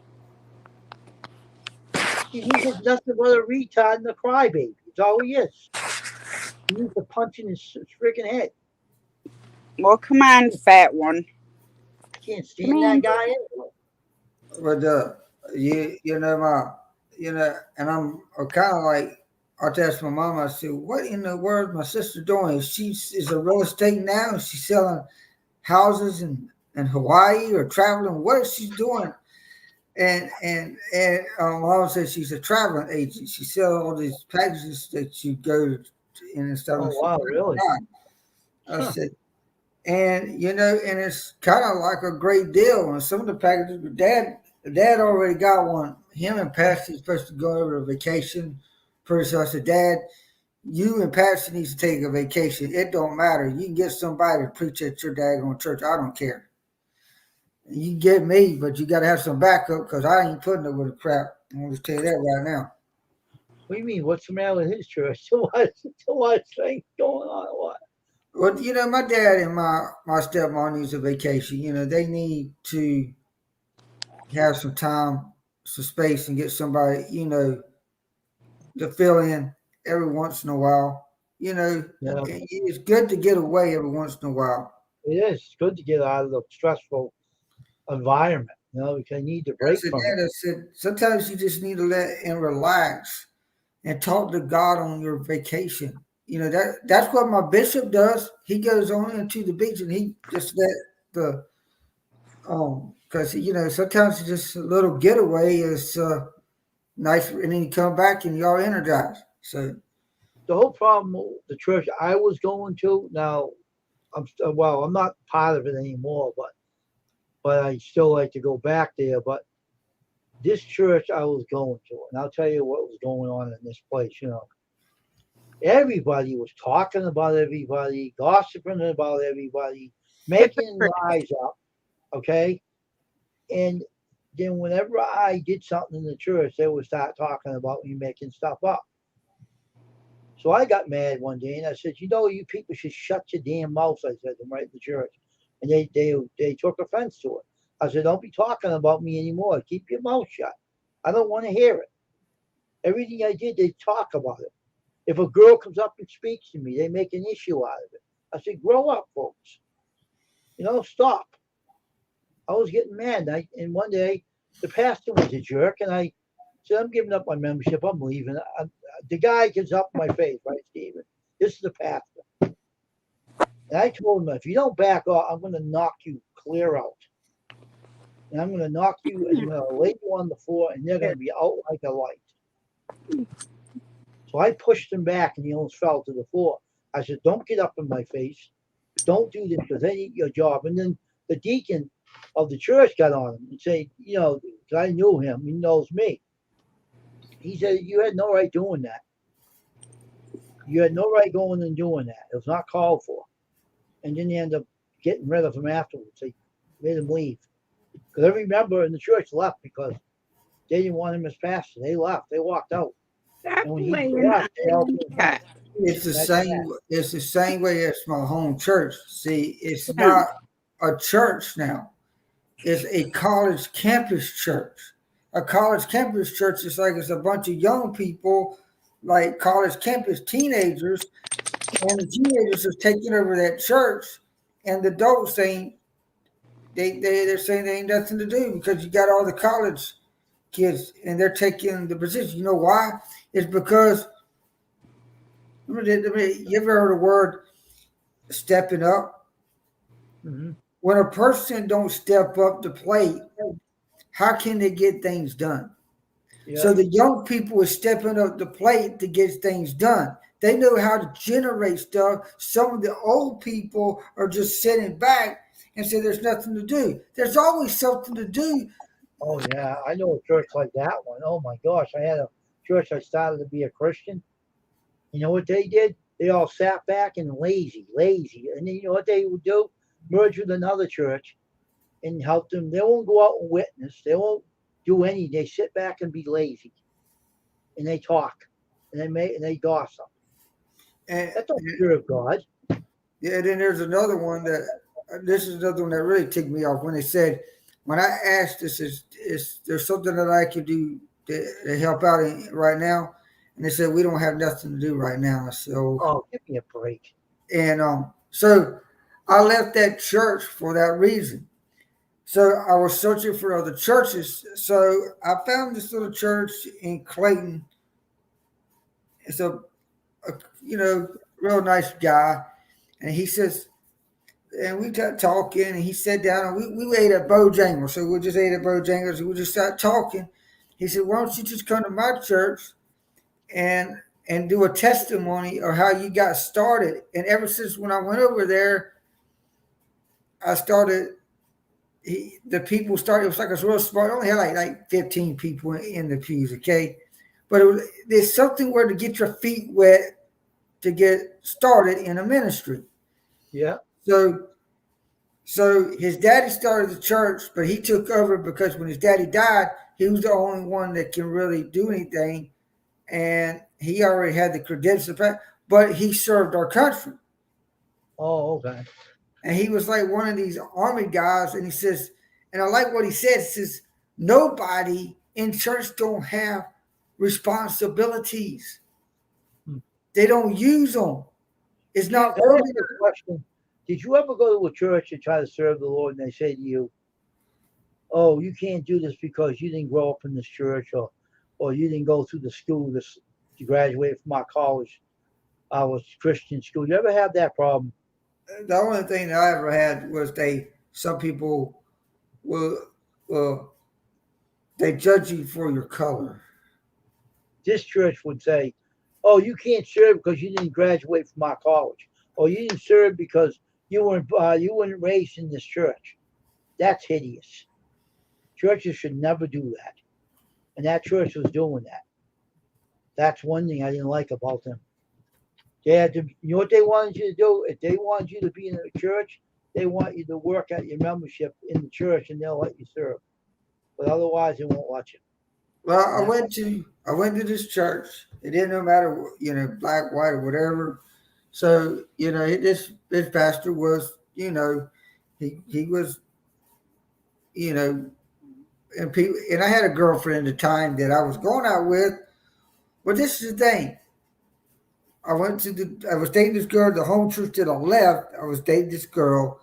He's just nothing but a retard and a crybaby. That's all he is. He needs to punch in his freaking head. Well, come on, fat one. I can't stand that guy anyway. But and I'm kind of like, I asked my mom. I said, "What in the world is my sister doing? Is a real estate now? Is she selling houses in Hawaii or traveling? What is she doing?" And Mom said she's a traveling agent. She sells all these packages that you go to and stuff. Oh wow, really? I said, and and it's kind of like a great deal on some of the packages. But Dad already got one. Him and Patsy supposed to go over a vacation. Pretty so I said, Dad, you and Patsy needs to take a vacation. It don't matter. You can get somebody to preach at your daggone church. I don't care. You can get me, but you got to have some backup because I ain't putting up with the crap. I'm going to tell you that right now. What do you mean? What's the matter with his church? What's things going on or what? Well, my dad and my stepmom needs a vacation. They need to have some time, some space, and get somebody, to fill in every once in a while. Yeah. It's good to get away every once in a while. It is. It's good to get out of the stressful environment, because you need to break from it. I said, sometimes you just need to let and relax and talk to God on your vacation. That's what my bishop does. He goes on into the beach and he just let the because sometimes just a little getaway is nice, and then you come back and you're energized. So the whole problem with the church I was going to now, I'm not part of it anymore, but I still like to go back there. But this church I was going to, and I'll tell you what was going on in this place. Everybody was talking about everybody, gossiping about everybody, making lies up. Okay, and then whenever I did something in the church, they would start talking about me making stuff up. So I got mad one day and I said, you people should shut your damn mouth. I said to them right in the church. And they took offense to it. I said, don't be talking about me anymore. Keep your mouth shut. I don't want to hear it. Everything I did, they talk about it. If a girl comes up and speaks to me, they make an issue out of it. I said, grow up, folks. Stop. I was getting mad. And one day, the pastor was a jerk, and I said, I'm giving up my membership. I'm leaving. The guy gets up in my face, right, Stephen? This is the pastor. And I told him, if you don't back off, I'm going to knock you clear out. And I'm going to knock you, and I'm going to lay you on the floor, and you're going to be out like a light. So I pushed him back and he almost fell to the floor. I said, don't get up in my face. Don't do this because they need your job. And then the deacon of the church got on him and said, because I knew him, he knows me. He said, you had no right doing that. You had no right going and doing that. It was not called for. And then they ended up getting rid of him afterwards. They made him leave. Because every member in the church left because they didn't want him as pastor. They left. They walked out. Stop And when he playing left, they all on came that. back. It's the That's same. that. It's the same way as my home church. See, it's Yeah. not a church now. It's a college campus church. A college campus church is like it's a bunch of young people, like college campus teenagers, and the teenagers are taking over that church, and the adults saying they're saying they ain't nothing to do because you got all the college kids and they're taking the position. You know why? It's because you ever heard the word stepping up? Mm-hmm. When a person don't step up to plate, how can they get things done? Yeah. So the young people are stepping up the plate to get things done. They know how to generate stuff. Some of the old people are just sitting back and say there's nothing to do. There's always something to do. Oh, yeah. I know a church like that one. Oh, my gosh. I had a church I started to be a Christian. You know what they did? They all sat back and lazy. And then you know what they would do? Merge with another church and help them. They won't go out and witness. They won't do anything. They sit back and be lazy. And they talk. And they gossip. And That's not fear of God. yeah, then there's another one this is another one that really ticked me off when they said, when I asked this, is there something that I could do to help out right now? And they said, we don't have nothing to do right now. So, Oh, give me a break. and so I left that church for that reason. So I was searching for other churches. So I found this little church in Clayton. It's a real nice guy. And he says, and we got talking, and he sat down, and we ate at Bojangles. So we just ate at Bojangles, and we just started talking. He said, why don't you just come to my church and do a testimony of how you got started? And ever since when I went over there, I started, the people started, it was like a real small, it only had like 15 people in the pews, okay? But there's something where to get your feet wet to get started in a ministry. Yeah. So his daddy started the church, but he took over because when his daddy died, he was the only one that can really do anything. And he already had the credentials, but he served our country. Oh, okay. And he was like one of these army guys. And he says, and I like what he said. He says, nobody in church don't have responsibilities. They don't use them. It's not Can question. Did you ever go to a church and try to serve the Lord and they say to you, oh, you can't do this because you didn't grow up in this church or you didn't go through the school to graduate from our college, our Christian school? You ever have that problem? The only thing that I ever had was some people will they judge you for your color. This church would say, oh, you can't serve because you didn't graduate from our college, or you didn't serve because you weren't raised in this church. That's hideous. Churches should never do that. And that church was doing that. That's one thing I didn't like about them. They had to, you know what they wanted you to do? If they wanted you to be in a church, they want you to work at your membership in the church and they'll let you serve. But otherwise, they won't let you. Well, I went to this church. It didn't matter, black, white, or whatever. So, this pastor was, he was, and people, and I had a girlfriend at the time that I was going out with. But this is the thing. I was dating this girl, the home church to the left. I was dating this girl,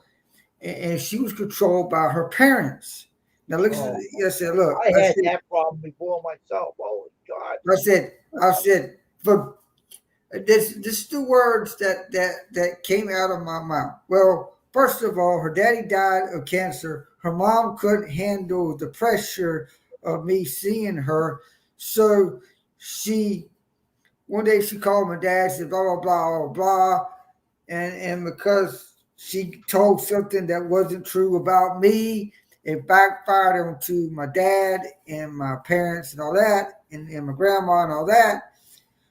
and she was controlled by her parents. Now, look, I said, look. I had that problem before myself. Oh, God. I said, for this is the words that came out of my mouth. Well, first of all, her daddy died of cancer. Her mom couldn't handle the pressure of me seeing her. So she one day she called my dad, said blah blah blah blah blah, and because she told something that wasn't true about me, it backfired onto my dad and my parents and all that, and my grandma and all that.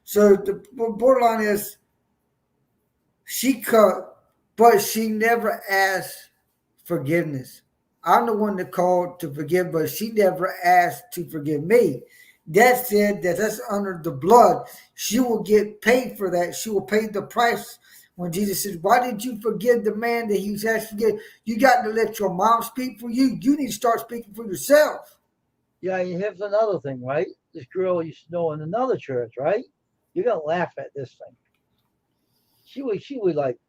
So the borderline is she cut, but she never asked forgiveness. I'm the one that called to forgive, but she never asked to forgive me. That said, that's under the blood. She will get paid for that. She will pay the price. When Jesus says, "Why did you forgive the man that he was asked to forgive?" You got to let your mom speak for you. You need to start speaking for yourself. Yeah, and here's another thing, right? This girl used to know in another church, right? You're gonna laugh at this thing. She would like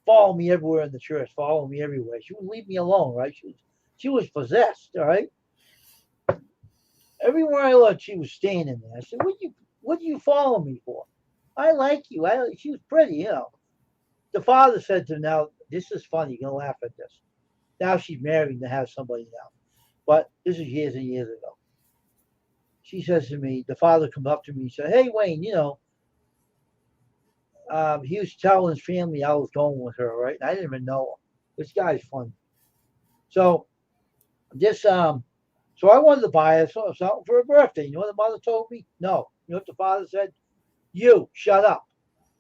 follow me everywhere in the church, follow me everywhere. She wouldn't leave me alone, right? She was possessed, all right? Everywhere I looked, she was standing there. I said, what do you follow me for? I like you. She was pretty, you know. The father said to her, now, this is funny, you're gonna laugh at this. Now she's married and has somebody now. But this is years and years ago. She says to me, the father comes up to me and said, hey Wayne, he was telling his family I was going with her, right? And I didn't even know her. This guy's funny. So this so I wanted to buy her something for her birthday. You know what the mother told me? No. You know what the father said? You shut up.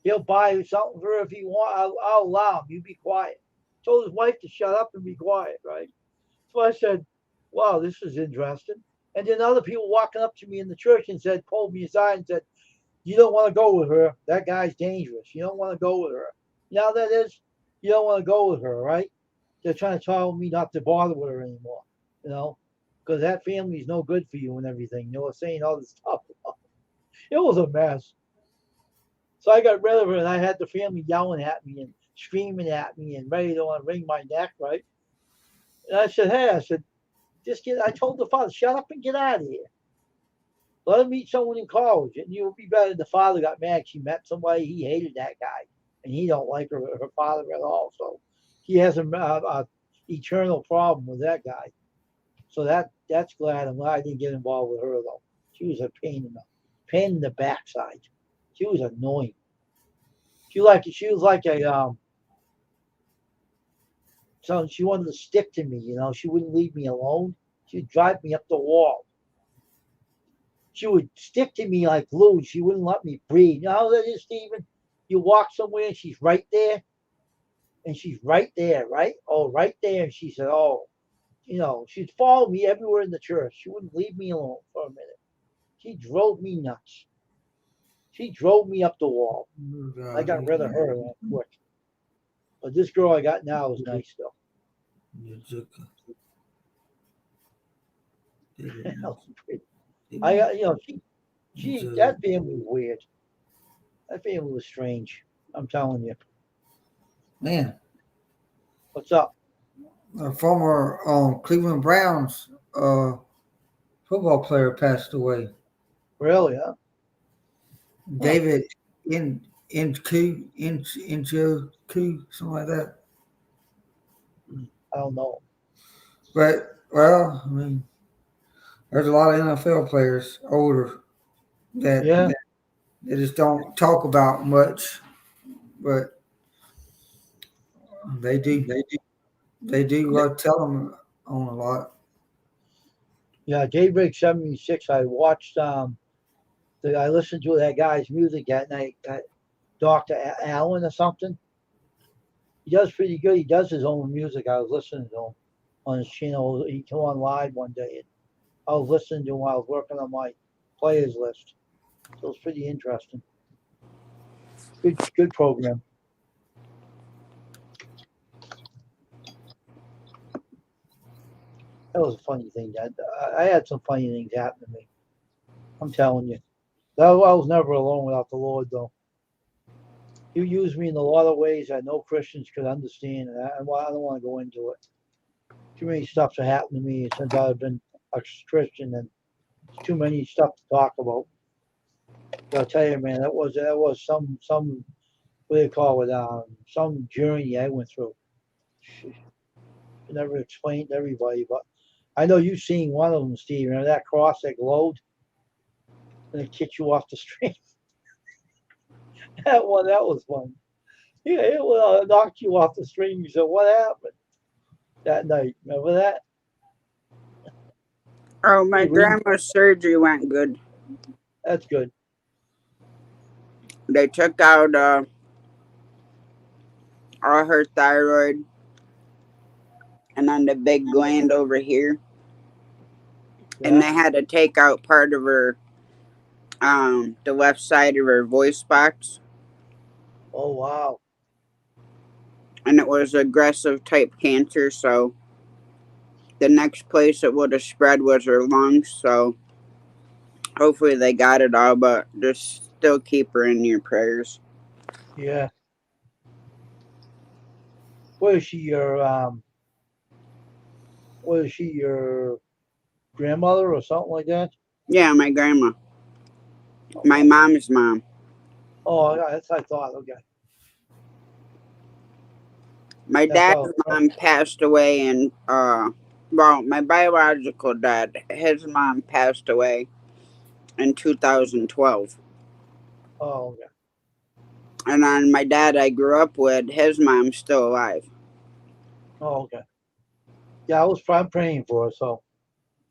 He'll buy you something for her if you want. I'll allow him. You be quiet. Told his wife to shut up and be quiet, right? So I said, wow, this is interesting. And then other people walking up to me in the church and said, pulled me aside and said, you don't want to go with her. That guy's dangerous. You don't want to go with her. You know that is? You don't want to go with her, right? They're trying to tell me not to bother with her anymore, you know, because that family's no good for you and everything. You know, saying all this stuff. It was a mess. So I got rid of her and I had the family yelling at me and screaming at me and ready to want to wring my neck, right? And I said, hey, I said, just get, I told the father, shut up and get out of here. Let him meet someone in college, and you'll be better. The father got mad. She met somebody. He hated that guy, and he don't like her father at all. So he has a eternal problem with that guy. So that's glad. I'm glad I didn't get involved with her though. She was a pain in the backside. She was annoying. She was like a so she wanted to stick to me. You know, she wouldn't leave me alone. She'd drive me up the wall. She would stick to me like glue. She wouldn't let me breathe. You know how that is, Stephen? You walk somewhere and she's right there, and she's right there, right? Oh, right there. And she said, oh, she'd follow me everywhere in the church. She wouldn't leave me alone for a minute. She drove me nuts. She drove me up the wall. I got rid of her that quick. But this girl I got now is nice though. I got, that family was weird. That family was strange. I'm telling you. Man, What's up? a former Cleveland Browns football player passed away. Really, huh? David Njoku, something like that. I don't know. But well, I mean, there's a lot of NFL players older that Yeah. they just don't talk about much, but they do. They do tell them on a lot. Yeah, Daybreak 76. I watched I listened to that guy's music at night, Dr. Allen or something. He does pretty good. He does his own music. I was listening to him on his channel. He came on live one day and I was listening to him while I was working on my players list. So it's pretty interesting. Good program. That was a funny thing. I had some funny things happen to me. I'm telling you. I was never alone without the Lord, though. He used me in a lot of ways that no Christians could understand, and I don't want to go into it. Too many stuff's happened to me since I've been a Christian, and too many stuff to talk about. But I tell you, man, that was some what do you call it? Some journey I went through. I never explained to everybody, but I know you've seen one of them, Steve. Remember that cross that glowed and it kicked you off the street? that one, that was fun. Yeah, it knocked you off the string. You said, "What happened that night?" Remember that? Oh, my Hey, Reed, grandma's surgery went good. that's good. They took out all her thyroid and then the big gland over here. And Yeah. they had to take out part of her, the left side of her voice box. Oh wow. And it was aggressive type cancer, so the next place it would have spread was her lungs. So hopefully they got it all, but just still keep her in your prayers. Yeah. What is she? Your grandmother or something like that? Yeah, my grandma, my Okay. mom's mom. Oh, yeah, that's what I thought. Okay. My That's dad's all. mom passed away, and well, my biological dad, his mom passed away in 2012. Oh, okay. And then my dad I grew up with, his mom's still alive. Oh, okay. Yeah, I'm praying for her, so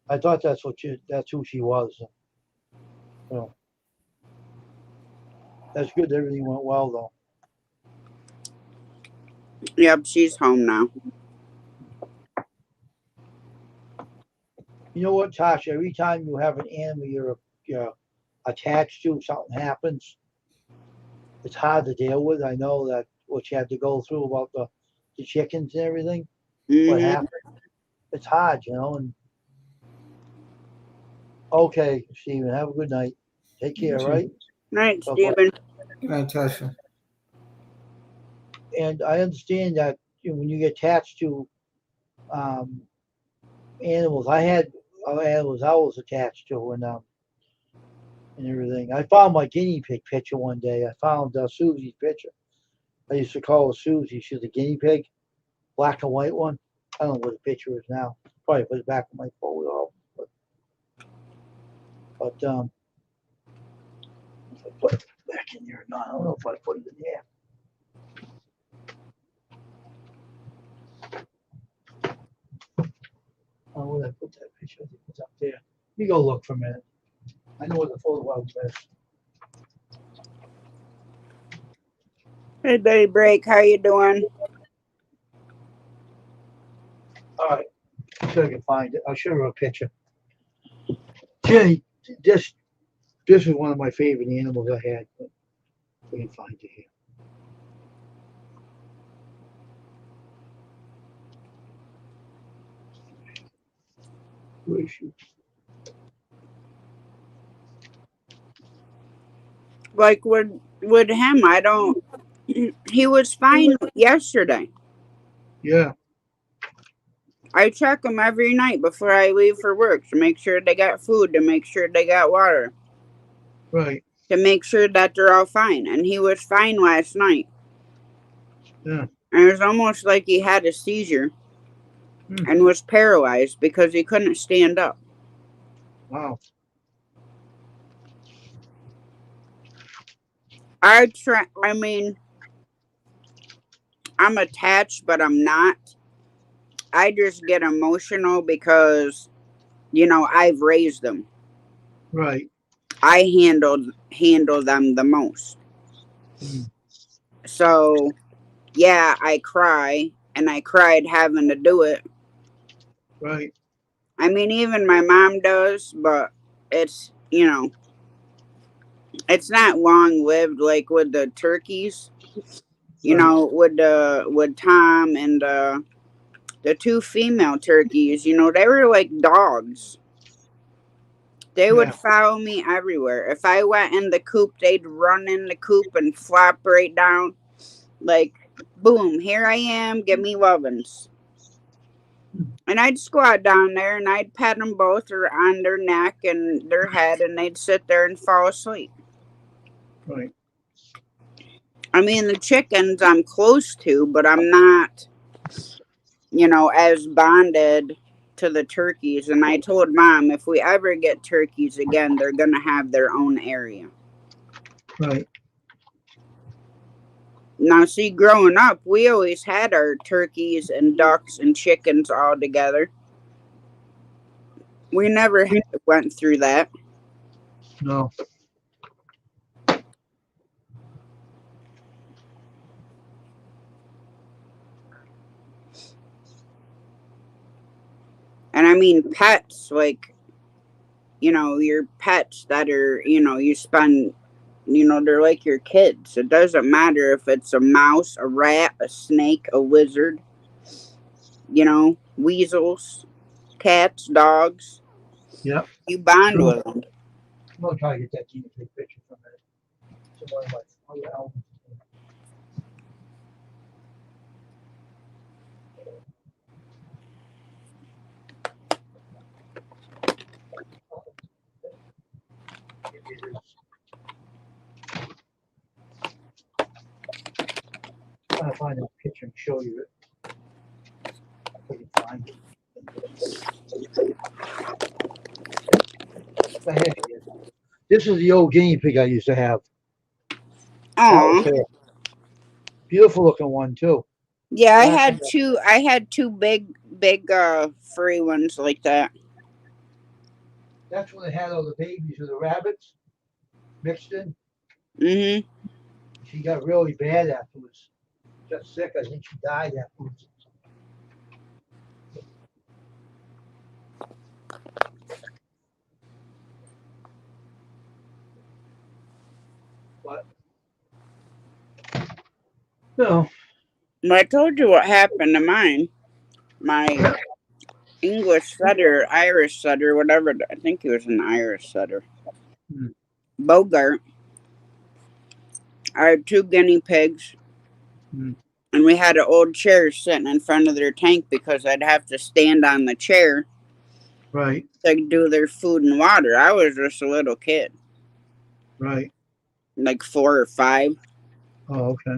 I thought that's who she was. So that's good. Everything went well though. Yep, she's home now. You know what, Tasha? Every time you have an animal you're attached to, something happens. It's hard to deal with. I know that what you had to go through about the chickens and everything. What Mm-hmm. happened? It's hard, And okay, Stephen, have a good night. Take You care, too. right? Right, Bye bye. Stephen. Good night, Tasha. And I understand that when you get attached to um, animals, I had animals I was attached to, and everything. I found my guinea pig picture one day. I found Susie's picture. I used to call her Susie. She's a guinea pig, black and white one. I don't know what the picture is now. Probably put it back in my photo. But if I put it back in there or not, I don't know if I put it in there. Oh, where did I put that picture? I think it's up there. Let me go look for a minute. I know where the photo was. Hey, Betty Break, how you doing? All right, see if I can find it. I'll show you a picture. Jenny, this this is one of my favorite animals I had. But we can find it here. Where is she? Like with him, I don't. He was fine yesterday. Yeah, I check them every night before I leave for work to make sure they got food, to make sure they got water, right. to make sure that they're all fine. And he was fine last night. Yeah. And it was almost like he had a seizure Hmm. and was paralyzed because he couldn't stand up. Wow. I mean, I'm attached, but I'm not. I just get emotional because, I've raised them. Right. I handle them the most. Hmm. So yeah, I cry, and I cried having to do it. Right. I mean, even my mom does, but it's it's not long lived like with the turkeys. Right. With Tom and the two female turkeys. They were like dogs. They would Yeah. follow me everywhere. If I went in the coop, they'd run in the coop and flop right down. Like, boom, here I am, give me lovin's. And I'd squat down there and I'd pet them both or on their neck and their head, and they'd sit there and fall asleep. Right. I mean, the chickens I'm close to, but I'm not, as bonded to the turkeys. And I told Mom, if we ever get turkeys again, they're going to have their own area. Right. Now, see, growing up, we always had our turkeys and ducks and chickens all together. We never went through that. No. And I mean, pets, like, your pets that are, you spend, they're like your kids. It doesn't matter if it's a mouse, a rat, a snake, a lizard, weasels, cats, dogs. Yep. You bond True. with them. I'm gonna try to get that guinea pig picture from it. It's one of my other albums. It is. I'm trying to find that picture and show you it. If I can find it. The heck it is. This is the old guinea pig I used to have. That was Aw. her. Beautiful looking one too. Yeah, I Black and had two. I had two big furry ones like that. that's when they had all the babies of the rabbits mixed in. Mhm. She got really bad afterwards. Got sick. I think she died afterwards. But no. I told you what happened to mine. My English setter, Irish setter, whatever. I think he was an Irish setter. Hmm. Bogart. I had two guinea pigs, Hmm. and we had an old chair sitting in front of their tank because I'd have to stand on the chair Right. to do their food and water. I was just a little kid, Right. like 4 or 5. Oh, okay.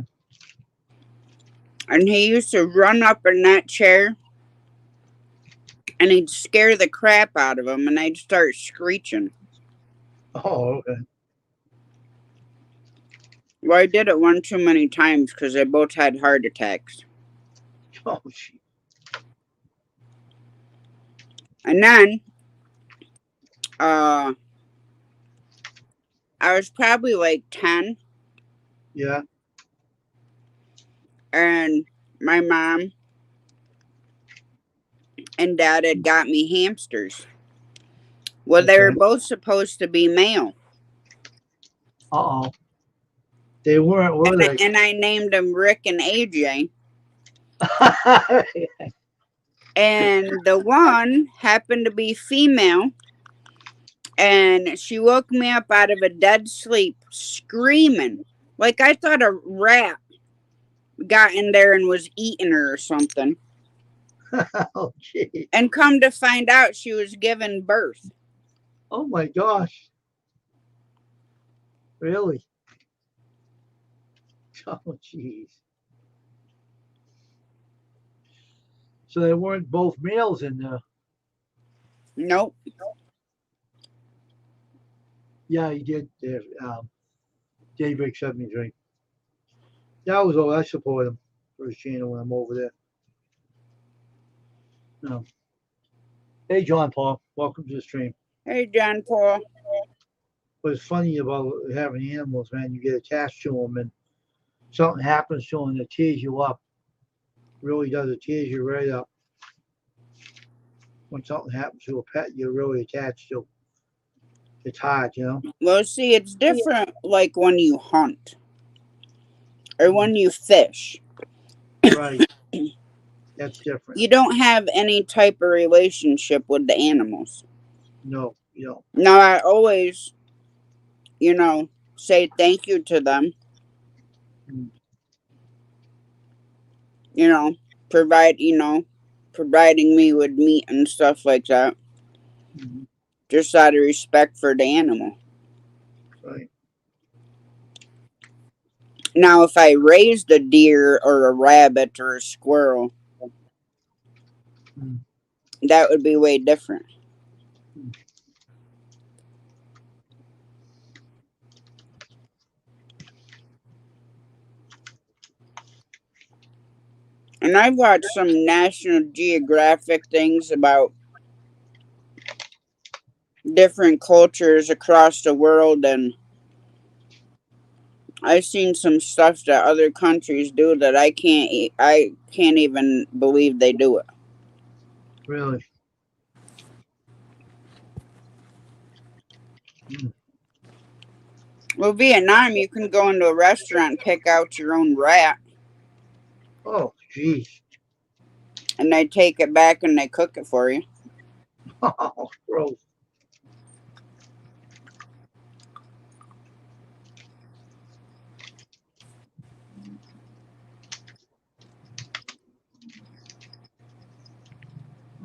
And he used to run up in that chair and he'd scare the crap out of him and I'd start screeching. Oh, okay. Well, I did it one too many times because they both had heart attacks. Oh, gee. And then, I was probably like 10, Yeah. and my mom and dad had got me hamsters. Well, they were Okay. both supposed to be male. Uh oh. They weren't, were they? And I named them Rick and AJ. And the one happened to be female. And she woke me up out of a dead sleep screaming. Like I thought a rat got in there and was eating her or something. Oh, gee. And come to find out, she was giving birth. Oh, my gosh. Really? Oh, jeez. So they weren't both males in there. Nope. Yeah, he did. Daybreak 73. That was all. I support him for his channel when I'm over there. No. Hey, John Paul. Welcome to the stream. Hey, John Paul. What's funny about having animals, man, you get attached to them and something happens to them that tears you up. Really does. It tears you right up. When something happens to a pet you're really attached to. It's hard, you know? Well, see, it's different like when you hunt or when you fish. Right. That's different. You don't have any type of relationship with the animals. No, you don't. Now, I always, say thank you to them. Mm. Providing me with meat and stuff like that. Mm-hmm. Just out of respect for the animal. Right. Now, if I raised a deer or a rabbit or a squirrel, that would be way different. And I've watched some National Geographic things about different cultures across the world, and I've seen some stuff that other countries do that I can't even believe they do it. Really. Mm. Well, Vietnam, you can go into a restaurant and pick out your own rat, Oh, geez. and they take it back and they cook it for you. Oh, gross.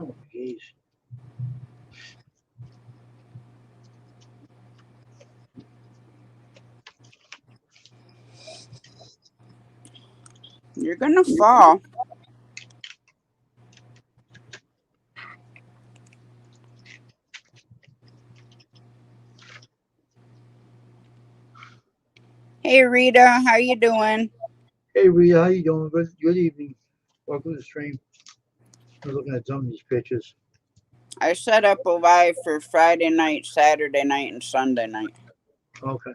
Oh, geez. You're gonna fall. Hey Rita, how you doing? Hey, Rita, how you doing? Good evening. Welcome to the stream. We're looking at some of these pictures. I set up a live for Friday night, Saturday night, and Sunday night. Okay.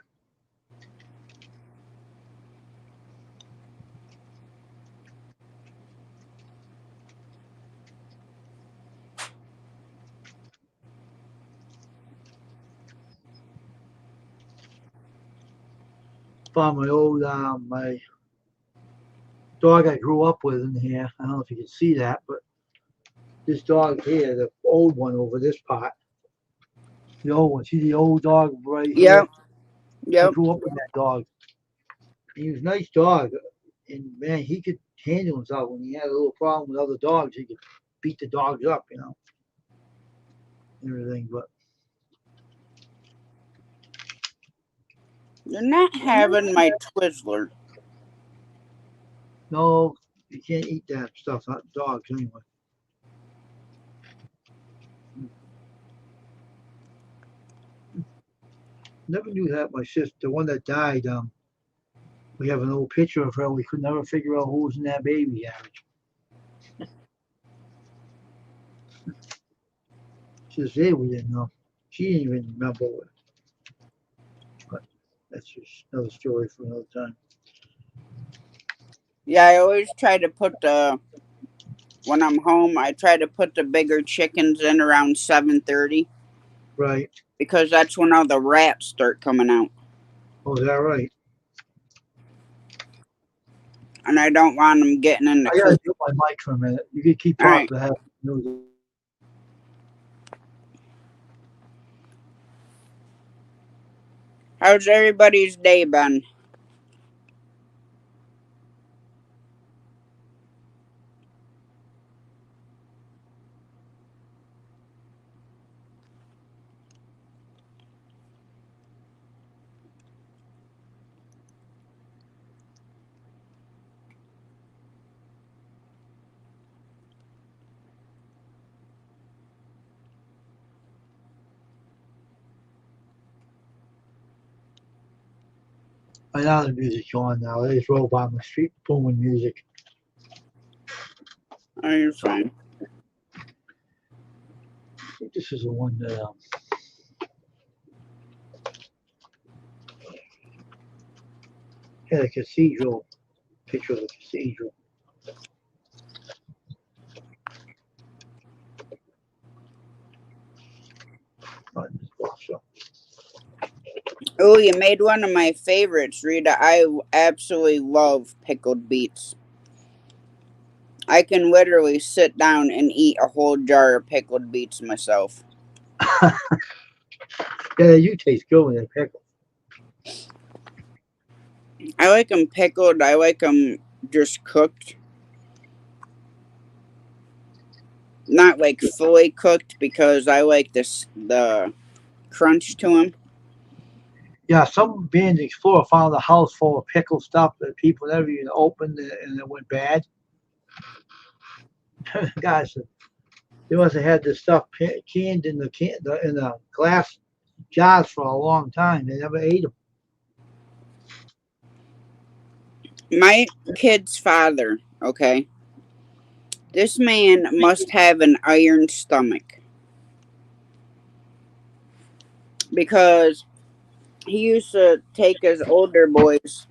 Found my dog I grew up with in here. I don't know if you can see that, but this dog here, the old one over this part, the old one. See the old dog right here? Yep, I yep. grew up with that dog. He was a nice dog, and man, he could handle himself. When he had a little problem with other dogs, he could beat the dogs up, and everything. But You're not having my Twizzler. no, you can't eat that stuff. Not dogs anyway. Never knew that. My sister, the one that died, we have an old picture of her. We could never figure out who was in that baby carriage. She was there, we didn't know. She didn't even remember it. But that's just another story for another time. Yeah, I always try to put when I'm home, I try to put the bigger chickens in around 7:30 Right. because that's when all the rats start coming out, Oh, is that right? and I don't want them getting in the I gotta coop. mute my mic for a minute. You can keep All right. talking. I have news. How's everybody's day been? I know the music's on now. I just roll by my street booming music. Oh, you're fine. I think this is the one that had a cathedral picture of the cathedral. On this box, so. Oh, you made one of my favorites, Rita. I absolutely love pickled beets. I can literally sit down and eat a whole jar of pickled beets myself. Yeah, you taste good with that pickle. I like them pickled. I like them just cooked. Not like fully cooked because I like the crunch to them. Yeah, some bands explorer found a house full of pickle stuff that people never even opened, and it went bad. Guys, they must have had this stuff canned in the glass jars for a long time. They never ate them. My kid's father, okay, This man must have an iron stomach. Because he used to take his older boys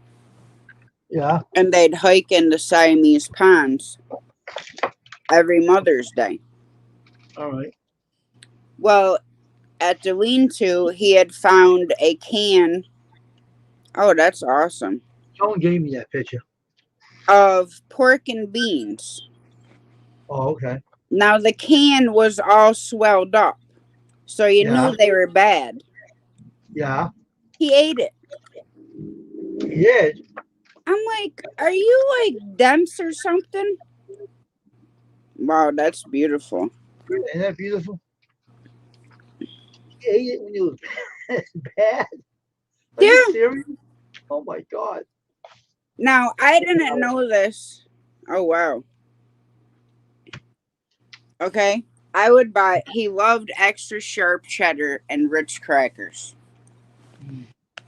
Yeah. and they'd hike into Siamese ponds every Mother's Day. All right. Well, at the lean-to, he had found a can. Oh, that's awesome. Someone gave me that picture. Of pork and beans. Oh, okay. Now, the can was all swelled up, so you Yeah. knew they were bad. Yeah. He ate it. He did. I'm like, are you like dense or something? Wow, that's beautiful. Isn't that beautiful? He ate it when it was bad. Are Yeah. you serious? Oh my God. Now, I didn't know this. Oh, wow. Okay. I would buy, he loved extra sharp cheddar and Ritz crackers. Mm.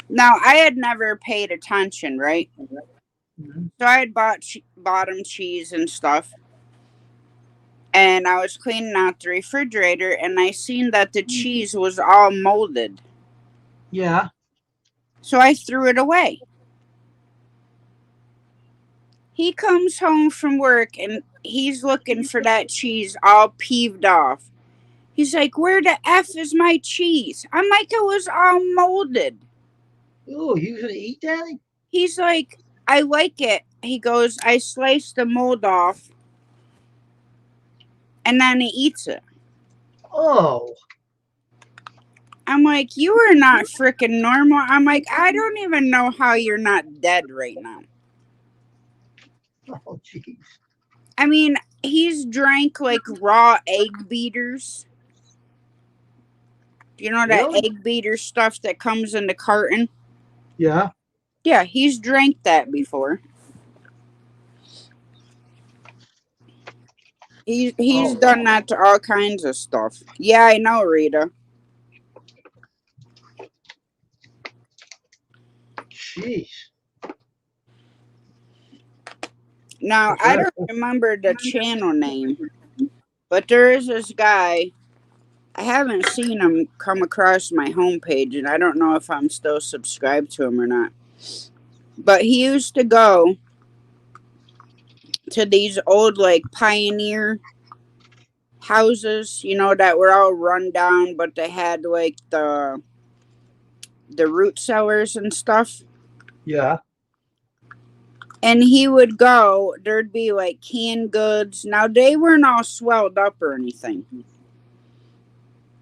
Now, I had never paid attention, right? Mm-hmm. So I had bought him cheese and stuff. And I was cleaning out the refrigerator and I seen that the cheese was all molded. Yeah. So I threw it away. He comes home from work and he's looking for that cheese all peeved off. He's like, where the F is my cheese? I'm like, it was all molded. Oh, he was gonna eat that? He's like, I like it. He goes, I sliced the mold off. And then he eats it. Oh. I'm like, you are not freaking normal. I'm like, I don't even know how you're not dead right now. Oh, jeez. I mean, he's drank like raw egg beaters. You know that Really? egg beater stuff that comes in the carton? Yeah. Yeah, he's drank that before. He's Oh. done that to all kinds of stuff. Yeah, I know, Rita. Jeez. Now, I don't remember the channel name, but there is this guy. I haven't seen him come across my homepage, and I don't know if I'm still subscribed to him or not. But he used to go to these old, like, pioneer houses, you know, that were all run down, but they had, like, the root cellars and stuff. Yeah. And he would go, there'd be like canned goods. Now, they weren't all swelled up or anything,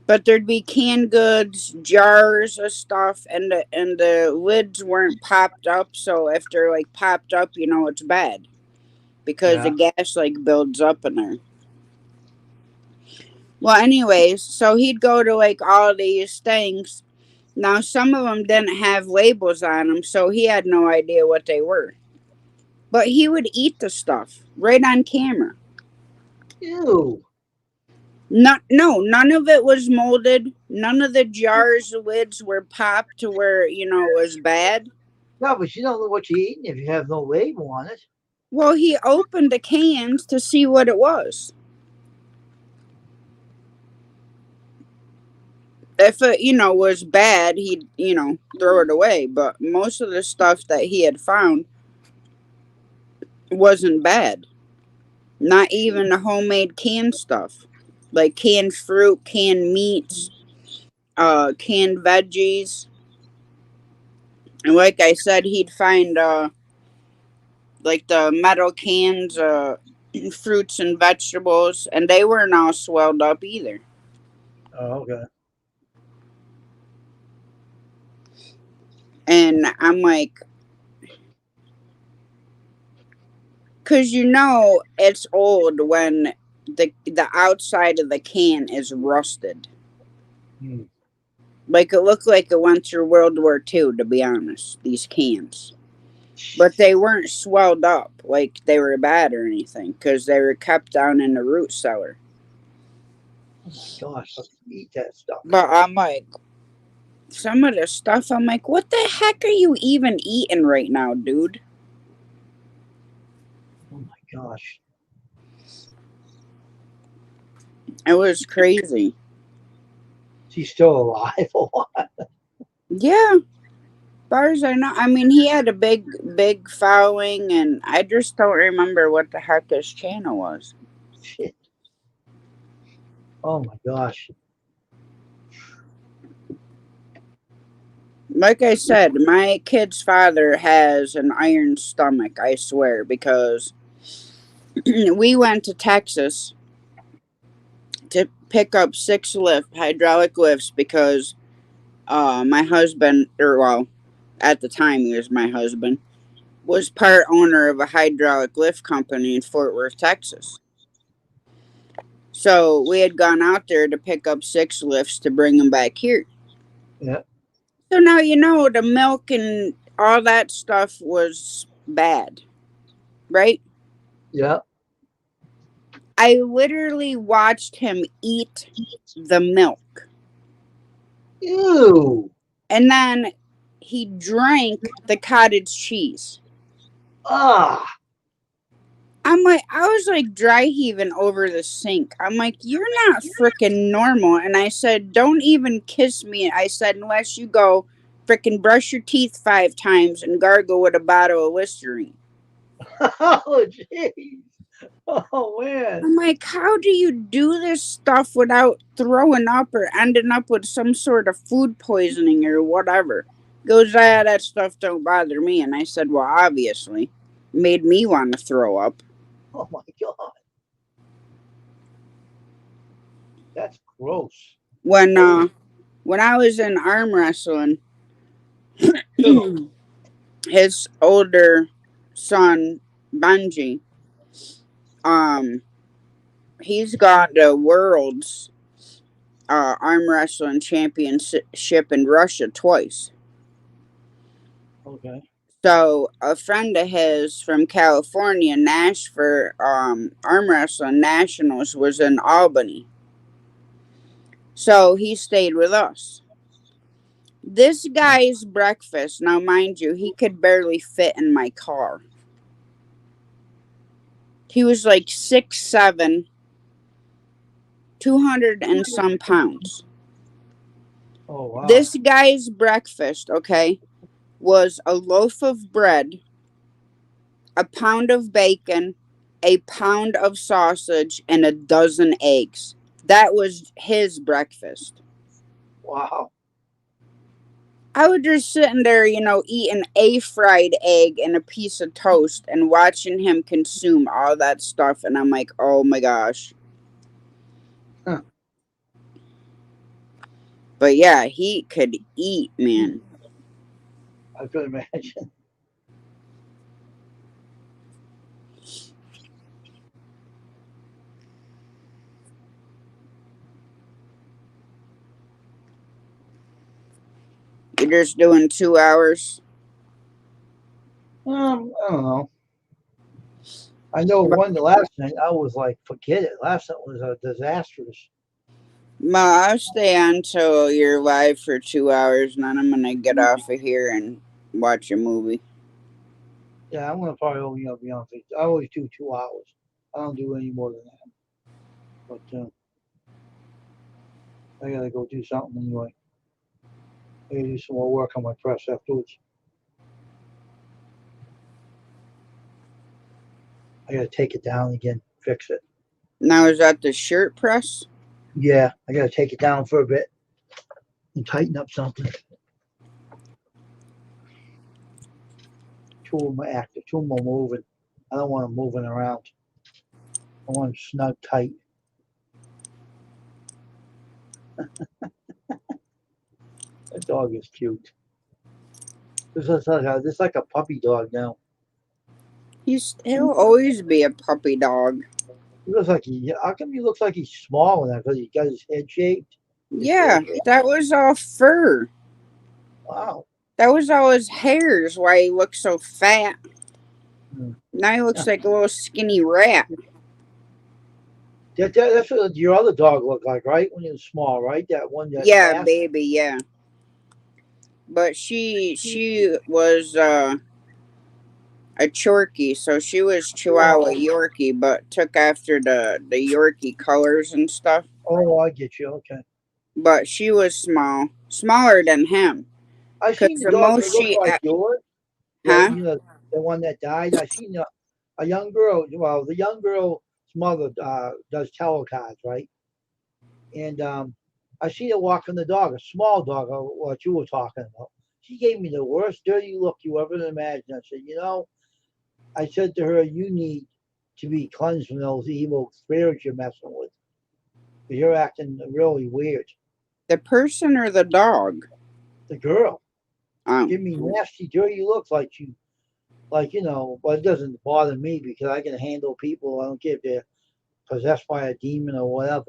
but there'd be canned goods, jars of stuff, and the lids weren't popped up. So if they're like popped up, you know it's bad because the gas like builds up in there. Well, anyways, so he'd go to like all these things. Now, some of them didn't have labels on them, so he had no idea what they were. But he would eat the stuff right on camera. Ew. No, none of it was molded. None of the jars lids were popped to where, you know, it was bad. No, but you don't know what you're eating if you have no label on it. Well, he opened the cans to see what it was. If it, you know, was bad, he'd, you know, throw it away. But most of the stuff that he had found wasn't bad. Not even the homemade canned stuff. Like canned fruit, canned meats, canned veggies. And like I said, he'd find like the metal cans, fruits and vegetables, and they weren't all swelled up either. Oh, okay. And I'm like, because you know it's old when the outside of the can is rusted. Hmm. Like it looked like it went through World War II, to be honest, these cans. But they weren't swelled up like they were bad or anything because they were kept down in the root cellar. Oh my gosh, let's eat that stuff. But I'm like, some of the stuff, I'm like, what the heck are you even eating right now, dude? Oh my gosh. It was crazy. She's still alive or what? Yeah, far as I know. I mean, he had a big following, and I just don't remember what the heck his channel was. Shit. Oh my gosh. Like I said, my kid's father has an iron stomach, I swear, because we went to Texas to pick up 6 hydraulic lifts because my husband, or well, at the time he was my husband, was part owner of a hydraulic lift company in Fort Worth, Texas. So we had gone out there to pick up 6 lifts to bring them back here. Yeah. So now you know the milk and all that stuff was bad, right? Yeah. I literally watched him eat the milk. Ew. And then he drank the cottage cheese. Ah. I was like dry heaving over the sink. I'm like, you're not freaking normal. And I said, don't even kiss me. I said, unless you go freaking brush your teeth 5 times and gargle with a bottle of Listerine. Oh jeez. Oh man. I'm like, how do you do this stuff without throwing up or ending up with some sort of food poisoning or whatever? He goes, that stuff don't bother me. And I said, well, obviously. Made me want to throw up. Oh my god. That's gross. When I was in arm wrestling, his older son, Benji, he's got the world's arm wrestling championship in Russia twice. Okay. So a friend of his from California, Nash for arm wrestling nationals, was in Albany. So he stayed with us. This guy's breakfast, now mind you, he could barely fit in my car. He was like 6'7", 200 and some pounds. Oh wow. This guy's breakfast, okay, was a loaf of bread, a pound of bacon, a pound of sausage, and a dozen eggs. That was his breakfast. Wow. I was just sitting there, eating a fried egg and a piece of toast and watching him consume all that stuff. And I'm like, oh my gosh. Huh. But yeah, he could eat, man. I could imagine. You're just doing 2 hours. I don't know. I know the last night I was like, forget it. Last night was disastrous. Ma, I'll stay on till you're live for 2 hours, and then I'm gonna get off of here and watch a movie. Yeah, I'm gonna probably only be on. I always do 2 hours. I don't do any more than that. But I gotta go do something anyway. I gotta do some more work on my press afterwards. I gotta take it down again, fix it. Now, is that the shirt press? Yeah, I gotta take it down for a bit and tighten up something. 2 of them are active, 2 of them are moving. I don't want them moving around. I want them snug tight. That dog is cute. This is like a puppy dog now. He'll always be a puppy dog. He looks like how come he looks like he's small in that? Because he got his head shaved? Yeah, that was all fur. Wow. That was all his hairs, why he looked so fat. Now he looks like a little skinny rat. That's what your other dog looked like, right? When he was small, right? That one that Yeah, passed? baby, yeah. But she was a Chorky, so she was Chihuahua Yorkie, but took after the Yorkie colors and stuff. Oh, I get you. Okay. but she was small, smaller than him. I Cause seen the the dog most that looked she, like yours. huh? The one that died. I seen a young girl. Well, the young girl's mother does telecards, right? And I seen her walking the dog, a small dog, what you were talking about. She gave me the worst dirty look you ever imagined. I said, I said to her, you need to be cleansed from those evil spirits you're messing with. You're acting really weird. The person or the dog? The girl Um, give me nasty, dirty looks but it doesn't bother me because I can handle people. I don't care if they're possessed by a demon or whatever.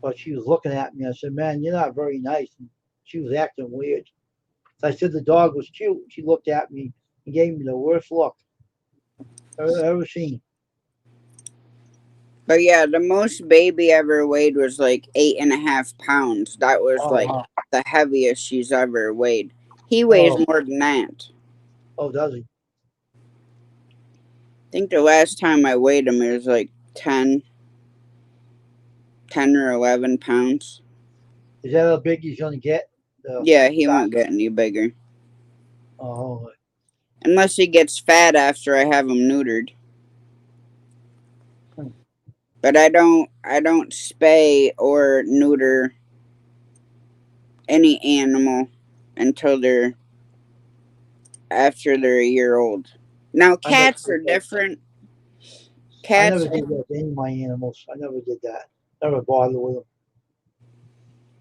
But she was looking at me. I said, man, you're not very nice. And she was acting weird. So I said the dog was cute. She looked at me and gave me the worst look I've ever seen. but yeah, the most baby ever weighed was like 8.5 pounds. That was Oh, like wow. the heaviest she's ever weighed. He weighs Oh, more than that. oh, does he? I think the last time I weighed him, it was like 10 or 11 pounds. Is that how big he's going to get? The Yeah, he size? won't get any bigger. Oh, Unless he gets fat after I have him neutered. hmm. But I don't spay or neuter any animal until they're after they're a year old. Now I never cats did are that. different. I Cats, never did that to any of my animals. I never did that. Never bothered with them.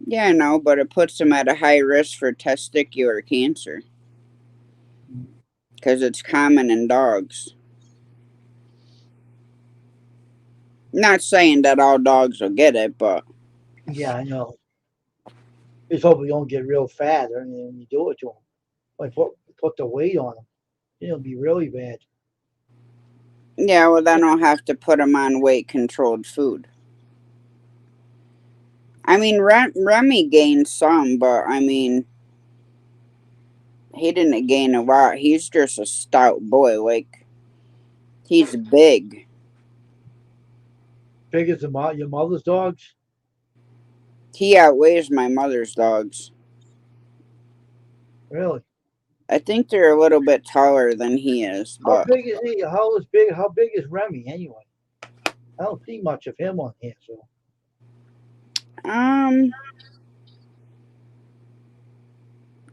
yeah, I know, but it puts them at a high risk for testicular cancer because it's common in dogs. Not saying that all dogs will get it, but Yeah, I know. Just hope we don't get real fat or anything when you do it to them. Like put the weight on them. It'll be really bad. yeah, well, then I'll have to put them on weight controlled food. I mean, Remy gained some, but I mean, he didn't gain a lot. He's just a stout boy. Like, he's big. Big as your mother's dogs? He outweighs my mother's dogs. Really? I think they're a little bit taller than he is, How but big is he? How big is Remy anyway? I don't see much of him on here, so um,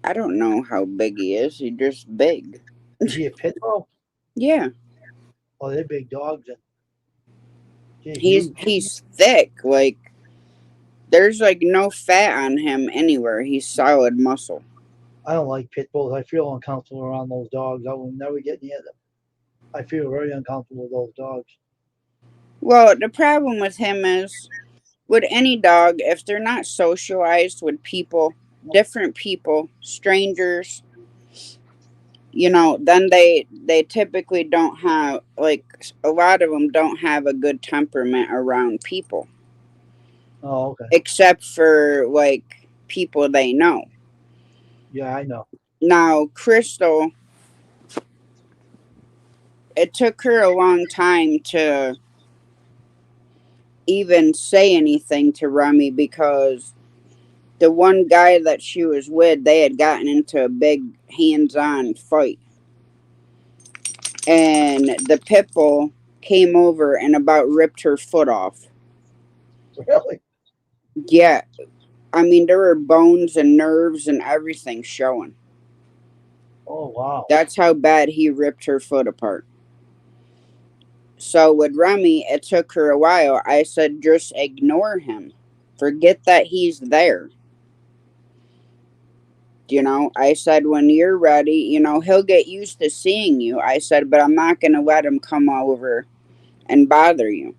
I don't know how big he is. He's just big. is he a pit bull? Yeah, Oh, they're big dogs and they're he's huge. he's thick. Like, there's like no fat on him anywhere. He's solid muscle. I don't like pit bulls. I feel uncomfortable around those dogs. I will never get near them. I feel very uncomfortable with those dogs. Well, the problem with him is with any dog, if they're not socialized with people, different people, strangers, then they typically don't have, like, a lot of them don't have a good temperament around people, Oh, okay. except for like people they know. Yeah, I know. Now, Crystal, it took her a long time to even say anything to Remy because the one guy that she was with, they had gotten into a big hands-on fight, and the pit bull came over and about ripped her foot off. Really? Yeah, I mean there were bones and nerves and everything showing. Oh, wow. That's how bad he ripped her foot apart. So with Remy, it took her a while. I said, just ignore him. Forget that he's there. I said, when you're ready, he'll get used to seeing you. I said, but I'm not going to let him come over and bother you.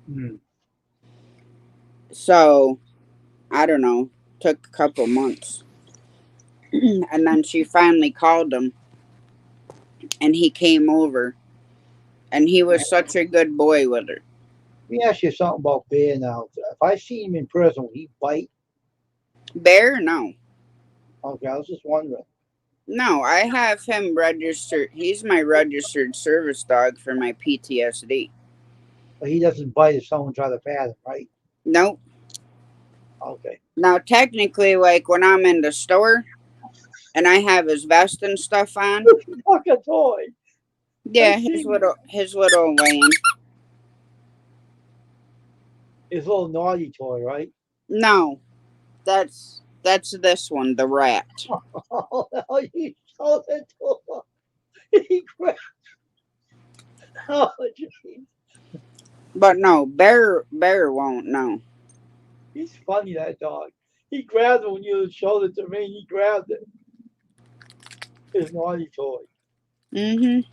Hmm. So, I don't know, took a couple months. And then she finally called him and he came over and he was such a good boy with her. Let me ask you something about Bear now. If I see him in person, will he bite? Bear? No. Okay, I was just wondering. No, I have him registered. He's my registered service dog for my PTSD. But he doesn't bite if someone tries to pat him, right? Nope. Okay. Now, technically, like when I'm in the store and I have his vest and stuff on, Fuck a toy. yeah, I see. his little laying. His little naughty toy, right? No, that's this one, the rat. Oh, you showed it to him. He grabbed. Oh, geez. But no, bear won't. No. He's funny, that dog. He grabbed it when you showed it to me. He grabbed it. His naughty toy. Mhm.